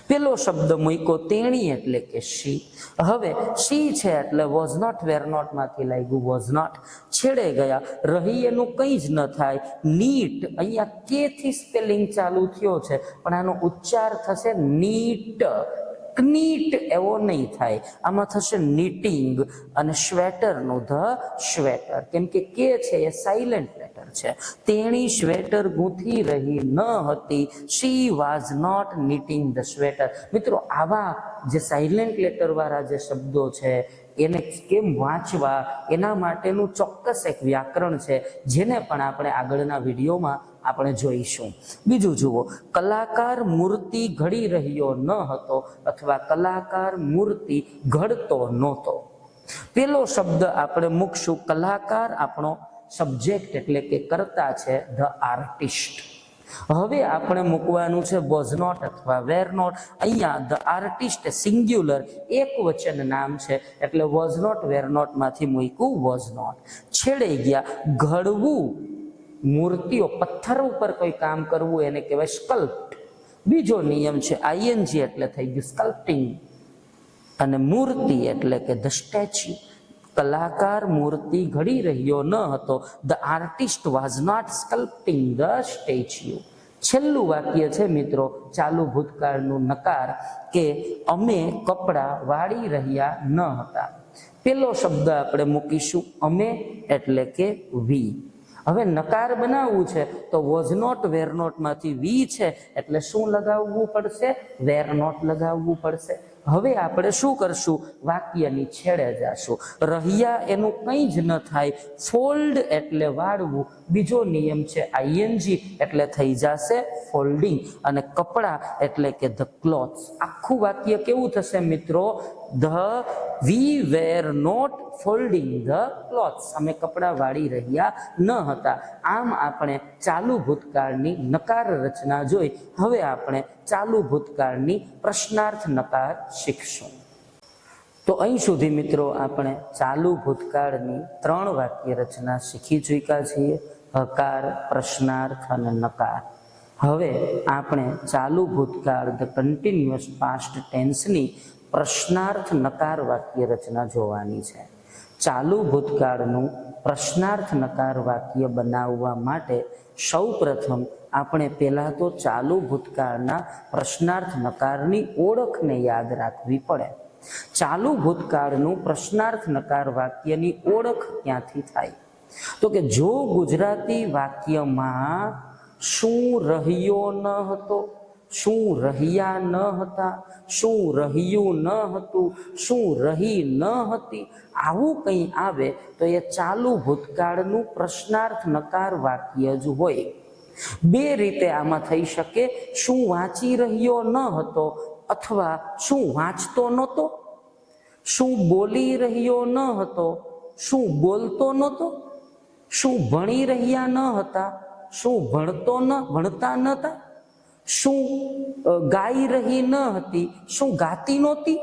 પેલો શબ્દ મૂક્યો તેણી એટલે કે શી. હવે શી છે એટલે વોઝ નોટ વેર નોટ માંથી લાગ્યું વોઝ નોટ. છેડે ગયા રહી એનું કંઈ જ ન થાય. નીટ, અહીંયા કે થી સ્પેલિંગ ચાલુ થયો છે પણ આનો ઉચ્ચાર થશે નીટ. નીટ એવો નહીં થાય, આમાં થશે નીટિંગ. અને સ્વેટરનું ધ સ્વેટર, કેમ કે છે એ સાયલેન્ટ લેટર છે. તેણી સ્વેટર ગૂંથી રહી ન હતી. She was not knitting the sweater. મિત્રો, આવા જે સાયલેન્ટ લેટર વાળા જે શબ્દો છે એને કેમ વાંચવા એના માટેનું ચોક્કસ એક વ્યાકરણ છે, જેને પણ આપણે આગળના વિડીયોમાં આપણે જોઈશું. બીજું જુઓ, કલાકાર મૂર્તિ ઘડી રહ્યો ન હતો અથવા કલાકાર મૂર્તિ ઘડતો નહોતો. પેલો શબ્દ આપણે મૂકશું કલાકાર, આપણો સબ્જેક્ટ એટલે કે કર્તા છે ધ આર્ટિસ્ટ. હવે આપણે મૂકવાનું છે વોઝ નોટ અથવા વેર નોટ. અહીંયા ધ આર્ટિસ્ટ સિંગ્યુલર એક વચન નામ છે એટલે વોઝ નોટ વેર નોટ માંથી મૂક્યું વોઝ નોટ. છેડે ગયા ઘડવું, મૂર્તિઓ પથ્થર ઉપર કોઈ કામ કરવું એને કહેવાય સ્કલ્પ્ટ. બીજો નિયમ છે આઈએનજી એટલે થઈ ગયું સ્કલ્પ્ટિંગ. અને મૂર્તિ એટલે કે ધ સ્ટેચ્યુ. કલાકાર મૂર્તિ ઘડી રહ્યો ન હતો. The artist was not sculpting the statue. છેલ્લું વાક્ય છે મિત્રો ચાલુ ભૂતકાળનું નકાર કે અમે કપડાં વાળી રહ્યા ન હતા. પેલો શબ્દ આપણે મૂકીશું અમે એટલે કે વી. હવે નકાર બનાવવું છે તો વોઝ નોટ વેર નોટ માંથી વી છે એટલે શું લગાવવું પડશે? વેર નોટ લગાવવું પડશે. હવે આપણે શું કરશું? વાક્યની છેડે જાશું. રહ્યા એનું કંઈ જ ન થાય. ફોલ્ડ એટલે વાળવું. બીજો નિયમ છે આઈએનજી એટલે થઈ જશે ફોલ્ડિંગ. અને કપડા એટલે કે ધ ક્લોથ્સ. આખું વાક્ય કેવું થશે મિત્રો? We were not folding the clothes. અમે કપડા વાળી રહ્યા ન હતા. આમ આપણે ચાલુ ભૂતકાળની નકાર રચના જોઈ. હવે આપણે ચાલુ ભૂતકાળની પ્રશ્નાર્થ નકાર શીખશું. તો અહીં સુધી મિત્રો આપણે ચાલુ ભૂતકાળની 3 વાક્ય રચના શીખી ચૂક્યા છીએ: હકાર, પ્રશ્નાર્થ અને નકાર. હવે આપણે ચાલુ ભૂતકાળ ધ કન્ટિન્યુઅસ પાસ્ટ ટેન્સની પ્રશ્નાર્થ નકાર વાક્ય રચના જોવાની છે. ચાલુ ભૂતકાળનું પ્રશ્નાર્થ નકાર વાક્ય બનાવવા માટે સૌ પ્રથમ આપણે પહેલા તો ચાલુ ભૂતકાળના પ્રશ્નાર્થ નકારની ઓળખને યાદ રાખવી પડે. ચાલુ ભૂતકાળનું પ્રશ્નાર્થ નકાર વાક્યની ઓળખ ક્યાંથી થાય? તો કે જો ગુજરાતી વાક્યમાં શું રહ્યો ન હતો, શું રહ્યા ન હતા, શું રહ્યું ન હતું, શું રહી ન હતી, આવું કંઈ આવે તો એ ચાલુ ભૂતકાળનું પ્રશ્નાર્થ નકાર વાક્ય જ હોય. 2 રીતે આમાં થઈ શકે: શું વાંચી રહ્યો ન હતો અથવા શું વાંચતો નહોતો, શું બોલી રહ્યો ન હતો, શું બોલતો નહોતો, શું ભણી રહ્યા ન હતા, શું ભણતા નહોતા, શું ગાઈ રહી ન હતી, શું ગાતી નહોતી.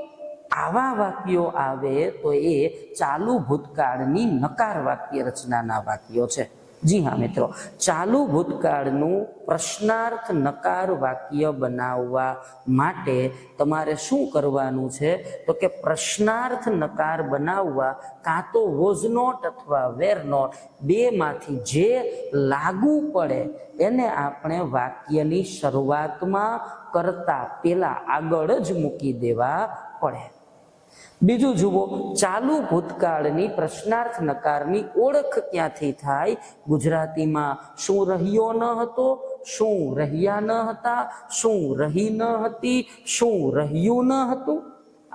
આવા વાક્યો આવે તો એ ચાલુ ભૂતકાળની નકાર વાક્ય રચનાના વાક્યો છે. જી હા મિત્રો, ચાલુ ભૂતકાળનું પ્રશ્નાર્થ નકાર વાક્ય બનાવવા માટે તમારે શું કરવાનું છે તો કે પ્રશ્નાર્થ નકાર બનાવવા કાં તો વોઝ નોટ અથવા વેર નોટ બેમાંથી જે લાગુ પડે એને આપણે વાક્યની શરૂઆતમાં કરતા પેલા આગળ જ મૂકી દેવા પડે. બીજું જુઓ, ચાલુ ભૂતકાળની પ્રશ્નાર્થ નકારની ઓળખ ક્યાંથી થાય? ગુજરાતીમાં શું રહ્યો ન હતો, શું રહ્યા ન હતા, શું રહી ન હતી, શું રહ્યું ન હતું.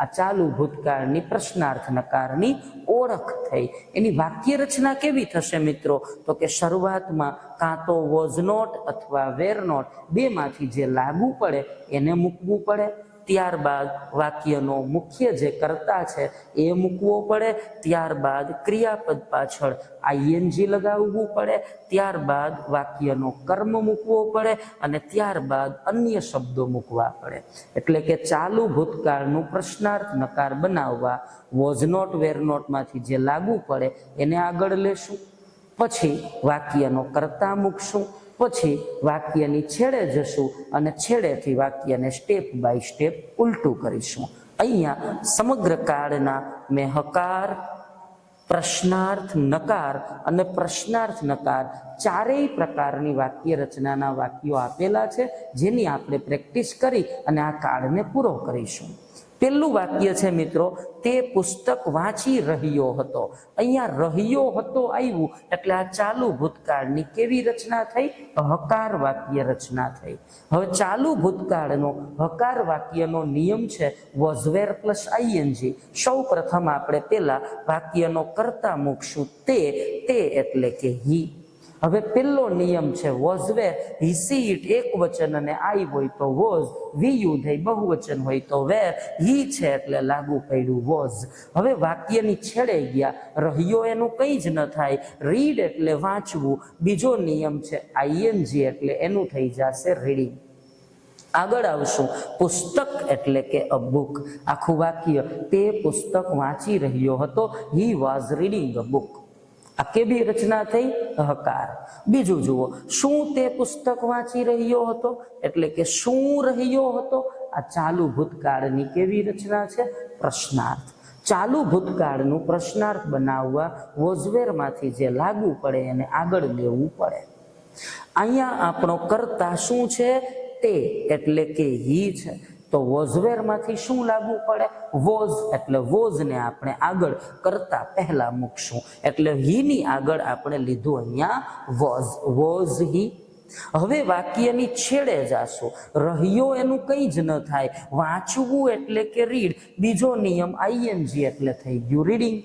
આ ચાલુ ભૂતકાળની પ્રશ્નાર્થ નકારની ઓળખ થઈ. એની વાક્ય રચના કેવી થશે મિત્રો તો કે શરૂઆતમાં કાં તો વોઝ નોટ અથવા વેર નોટ બેમાંથી જે લાગુ પડે એને મૂકવું પડે, ત્યારબાદ વાક્યનો મુખ્ય જે કર્તા છે એ મૂકવો પડે, ત્યારબાદ ક્રિયાપદ પાછળ આઈએનજી લગાવવું પડે, ત્યારબાદ વાક્યનો કર્મ મૂકવો પડે અને ત્યારબાદ અન્ય શબ્દો મૂકવા પડે. એટલે કે ચાલુ ભૂતકાળનું પ્રશ્નાર્થ નકાર બનાવવા વોઝ નોટ વેર નોટમાંથી જે લાગુ પડે એને આગળ લેશું, પછી વાક્યનો કર્તા મૂકશું, પછી વાક્યની છેડે જશું અને છેડેથી વાક્યને સ્ટેપ બાય સ્ટેપ ઉલટું કરીશું. અહીંયા સમગ્ર કાળના મેં હકાર, પ્રશ્નાર્થ નકાર અને પ્રશ્નાર્થ નકાર ચારેય પ્રકારની વાક્ય રચનાના વાક્યો આપેલા છે, જેની આપણે પ્રેક્ટિસ કરી અને આ કાળને પૂરો કરીશું. પહેલું વાક્ય છે મિત્રો, તે પુસ્તક વાંચી રહ્યો હતો. અહીંયા રહ્યો હતો આવ્યું એટલે આ ચાલુ ભૂતકાળની કેવી રચના થઈ? હકાર વાક્ય રચના થઈ. હવે ચાલુ ભૂતકાળનો હકાર વાક્યનો નિયમ છે વોઝ વેર પ્લસ આઈએનજી. સૌ પ્રથમ આપણે પેલા વાક્યનો કર્તા મૂકશું તે એટલે કે હી. હવે પહેલો નિયમ છે was wear, he she it એક વચન અને આઈ હોય તો વોઝ, વી યુ થઈ બહુવચન હોય તો વેર, હી છે એટલે લાગુ પડ્યું વોઝ. હવે વાક્યની છેડે ગયા, રહ્યો એનું કંઈ જ ન થાય, રીડ એટલે વાંચવું, બીજો નિયમ છે આઈએનજી એટલે એનું થઈ જશે રીડિંગ. આગળ આવશું, પુસ્તક એટલે કે અ બુક. આખું વાક્ય તે પુસ્તક વાંચી રહ્યો હતો, he was reading a book. આ કેવી રચના થઈ? હકાર. બીજું જુઓ, શું તે પુસ્તક વાંચી રહ્યો હતો એટલે કે શું રહ્યો હતો? આ ચાલુ ભૂતકાળની કેવી રચના છે? પ્રશ્નાર્થ. ચાલુ ભૂતકાળનું પ્રશ્નાર્થ બનાવવા વોઝવેરમાંથી જે લાગુ પડે એને આગળ લેવું પડે. અહીંયા આપણો કર્તા શું છે? તે એટલે કે હી છે. તો વોઝવેરમાંથી શું લાગુ પડે? વોઝ એટલે વોઝને આપણે આગળ કરતા પહેલા મૂકશું એટલે હીની આગળ આપણે લીધું અહીંયા વોઝ, વોઝ હી. હવે વાક્યની છેડે જાશું, રહ્યો એનું કંઈ જ ન થાય, વાંચવું એટલે કે રીડ, બીજો નિયમ આઈએનજી એટલે થઈ ગયું રીડિંગ.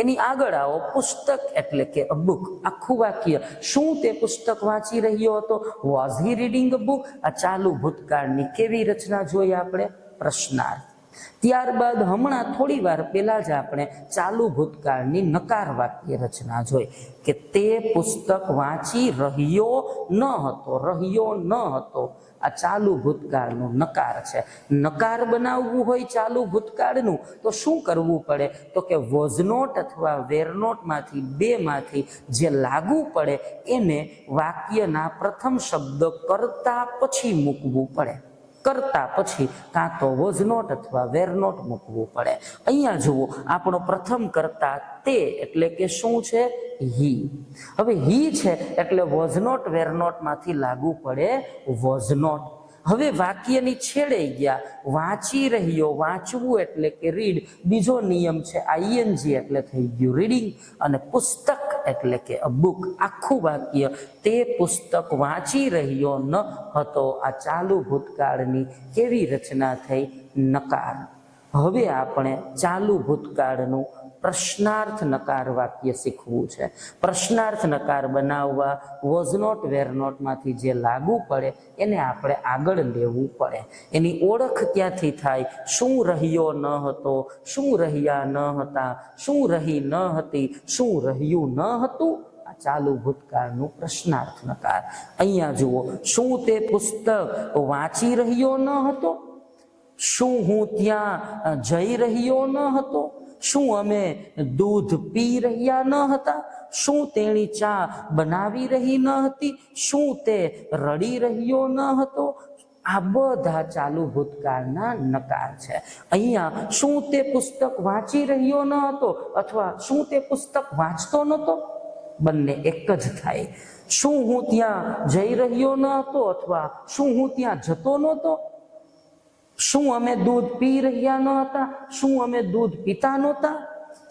એની આગળ આવો, પુસ્તક એટલે કે અ બુક. આખું વાક્ય શું તે પુસ્તક વાંચી રહ્યો હતો? Was he reading a book. આ ચાલુ ભૂતકાળની કેવી રચના જોઈ આપણે? પ્રશ્નાર્થ. ત્યારબાદ હમણાં થોડી વાર પહેલા જ આપણે ચાલુ ભૂતકાળની નકાર વાક્ય રચના જોઈ કે તે પુસ્તક વાંચી રહ્યો ન હતો, રહ્યો ન હતો. આ ચાલુ ભૂતકાળનું નકાર છે. નકાર બનાવવું હોય ચાલુ ભૂતકાળનું તો શું કરવું પડે તો કે વોઝ નોટ અથવા વેર નોટમાંથી બેમાંથી જે લાગુ પડે એને વાક્યના પ્રથમ શબ્દ કરતા પછી મૂકવું પડે. કરતા પછી કાં તો વોઝ નોટ અથવા વેર નોટ મૂકવું પડે. અહીંયા જુઓ, આપણો પ્રથમ કરતા તે એટલે કે શું છે? હી. હવે હી છે એટલે વોઝ નોટ વેર નોટમાંથી લાગુ પડે વોઝ નોટ. હવે વાક્યની છેડે ગયા, વાંચી રહ્યો, વાંચવું એટલે કે રીડ, બીજો નિયમ છે આઈએનજી એટલે થઈ ગયું રીડિંગ, અને પુસ્તક એટલે કે અ બુક. આખું વાક્ય તે પુસ્તક વાંચી રહ્યો ન હતો. આ ચાલુ ભૂતકાળની કેવી રચના થઈ? નકાર. હવે આપણે ચાલુ ભૂતકાળનું પ્રશ્નાર્થ નકાર વાક્ય શીખવું છે. પ્રશ્નાર્થ નકાર બનાવવા વોઝ નોટ વેર નોટમાંથી જે લાગુ પડે એને આપણે આગળ લેવું પડે. એની ઓળખ ક્યાંથી થાય? શું રહ્યો ન હતો, શું રહ્યા ન હતા, શું રહી ન હતી, શું રહ્યું ન હતું. આ ચાલુ ભૂતકાળનું પ્રશ્નાર્થ નકાર. અહીંયા જુઓ, શું તે પુસ્તક વાંચી રહ્યો ન હતો? શું હું ત્યાં જઈ રહ્યો ન હતો? શું અમે દૂધ પી રહ્યા ન હતા? શું તેણી ચા બનાવી રહી ન હતી? શું તે રડી રહ્યો ન હતો? આ બધા ચાલુ ભૂતકાળના નકાર છે. અહીંયા શું તે પુસ્તક વાંચી રહ્યો ન હતો અથવા શું તે પુસ્તક વાંચતો નહોતો, બંને એક જ થાય. શું હું ત્યાં જઈ રહ્યો ન હતો અથવા શું હું ત્યાં જતો નહોતો? શું અમે દૂધ પી રહ્યા ન હતા? શું અમે દૂધ પીતા નહોતા?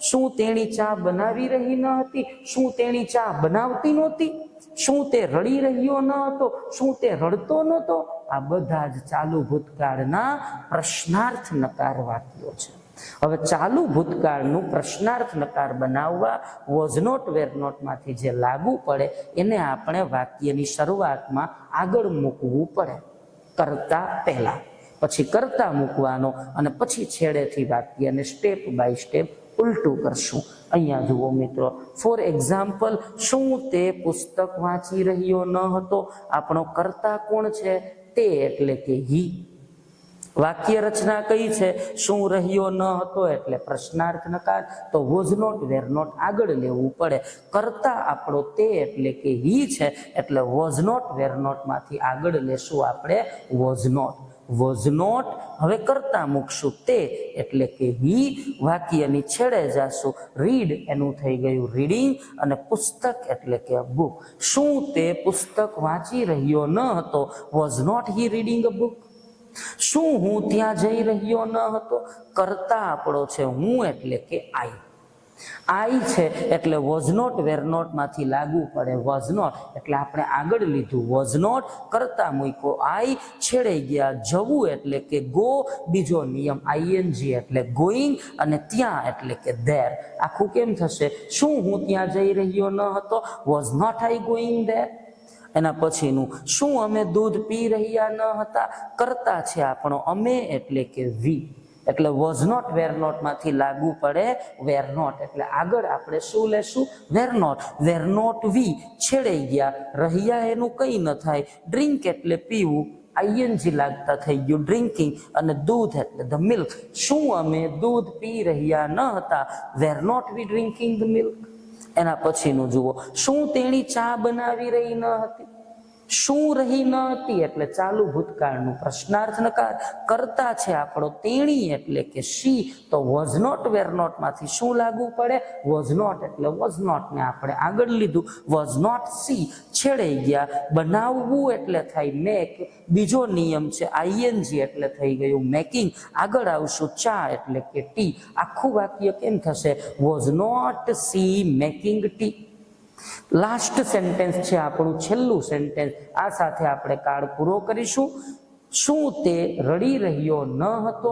શું તેણી ચા બનાવી રહી ન હતી? શું તેણી ચા બનાવતી નહોતી? શું તે રડી રહ્યો ન હતો? શું તે રડતો નહોતો? આ બધા જ ચાલુ ભૂતકાળના પ્રશ્નાર્થ નકાર વાક્યો છે. હવે ચાલુ ભૂતકાળનું પ્રશ્નાર્થ નકાર બનાવવા વોઝ નોટ વેર નોટ માંથી જે લાગુ પડે એને આપણે વાક્યની શરૂઆતમાં આગળ મૂકવું પડે, કરતા પહેલા. પછી કરતા મૂકવાનો અને પછી છેડેથી વાક્યને સ્ટેપ બાય સ્ટેપ ઉલટું કરશું. અહીંયા જુઓ મિત્રો, ફોર એક્ઝામ્પલ, શું તે પુસ્તક વાંચી રહ્યો ન હતો? આપણો કરતા કોણ છે? તે એટલે કે હી. વાક્ય રચના કઈ છે? શું રહ્યો ન હતો એટલે પ્રશ્નાર્થ નકાર, તો વોઝ નોટ વેર નોટ આગળ લેવું પડે. કરતા આપણો તે એટલે કે હી છે એટલે વોઝ નોટ વેર નોટ માંથી આગળ લેશું આપણે વોઝ નોટ. વોઝ નોટ હવે કરતા મૂકશું તે એટલે કે હી. વાક્યની છેડે જાશું. રીડ એનું થઈ ગયું રીડિંગ અને પુસ્તક એટલે કે બુક. શું તે પુસ્તક વાંચી રહ્યો ન હતો? Was not he reading a book. શું હું ત્યાં જઈ રહ્યો ન હતો? કરતા આપણો છે હું એટલે કે આઈ. આઈ છે એટલે વોઝ નોટ વેર નોટ માંથી લાગુ પડે વોઝ નોટ એટલે આપણે આગળ લીધું વોઝ નોટ, કરતા મૂક્યો આઈ, છેડે ગયા જવું એટલે કે ગો, બીજો નિયમ આઈએનજી એટલે ગોઈંગ અને ત્યાં એટલે કે ધેર. આખું કેમ થશે? શું હું ત્યાં જઈ રહ્યો ન હતો? Was not I going there. એના પછીનું શું અમે દૂધ પી રહ્યા ન હતા? કરતા છે આપણો અમે એટલે કે વી એટલે વોઝ નોટ વેર નોટ માંથી લાગુ પડે વેર નોટ એટલે આગળ આપણે શું લેશું? વેર નોટ. વેર નોટ વી, છેડે ગયા રહ્યા એનું કઈ ન થાય. ડ્રિંક એટલે પીવું, આઈએનજી લાગતા થઈ ગયું ડ્રિંકિંગ અને દૂધ એટલે ધ મિલ્ક. શું અમે દૂધ પી રહ્યા ન હતા? Were not we drinking the milk. એના પછીનું જુઓ, શું તેણી ચા બનાવી રહી ન હતી? શું રહી ન હતી એટલે ચાલુ ભૂતકાળનું પ્રશ્નાર્થ નકાર. કરતા છે આપણો તેણી એટલે કે શી, તો વોઝ નોટ વેર નોટ માંથી શું લાગુ પડે? વોઝ નોટ એટલે વોઝ નોટ ને આપણે આગળ લીધું વોઝ નોટ સી, છેડે ગયા બનાવવું એટલે થાય મેક, બીજો નિયમ છે આઈએનજી એટલે થઈ ગયું મેકિંગ, આગળ આવશું ચા એટલે કે ટી. આખું વાક્ય કેમ થશે? Was not she making tea. Last sentence છે આપણું છેલ્લું સેન્ટેન્સ. આ સાથે આપણે કાળ પૂરો કરીશું. શું તે રડી રહ્યો ન હતો?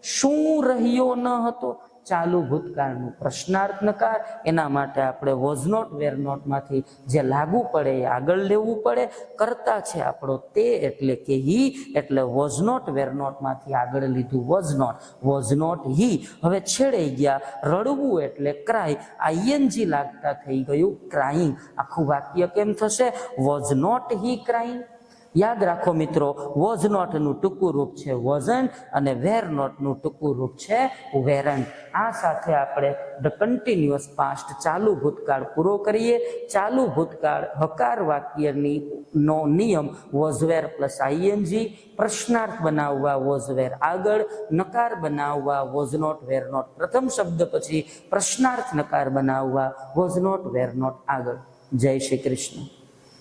શું રહ્યો ન હતો? ચાલુ ભૂતકાળનું પ્રશ્નાર્થ નકાર. એના માટે આપણે વોઝ નોટ વેર નોટ માંથી જે લાગુ પડે એ આગળ લેવું પડે. કરતા છે આપણો તે એટલે કે હી એટલે વોઝ નોટ વેર નોટ માંથી આગળ લીધું was not. Was not he. હવે છેડે ગયા રડવું એટલે ક્રાય, આઈએનજી લાગતા થઈ ગયું ક્રાઇંગ. આખું વાક્ય કેમ થશે? Was not he crying. યાદ રાખો મિત્રો, વોઝ નોટ નું ટૂંકું રૂપ છે વોઝન્ટ અને વેર નોટ નું ટૂંકું રૂપ છે વેરન્ટ. આ સાથે આપણે ધ કન્ટિન્યુઅસ પાસ્ટ ચાલુ ભૂતકાળ પૂરો કરીએ. ચાલુ ભૂતકાળ હકાર વાક્યની નો નિયમ વોઝ વેર પ્લસ આઈએનજી, પ્રશ્નાર્થ બનાવવા વોઝ વેર આગળ, નકાર બનાવવા વોઝ નોટ વેર નોટ પ્રથમ શબ્દ પછી પ્રશ્નાર્થ નકાર બનાવવા વોઝ નોટ વેર નોટ આગળ. જય શ્રી કૃષ્ણ.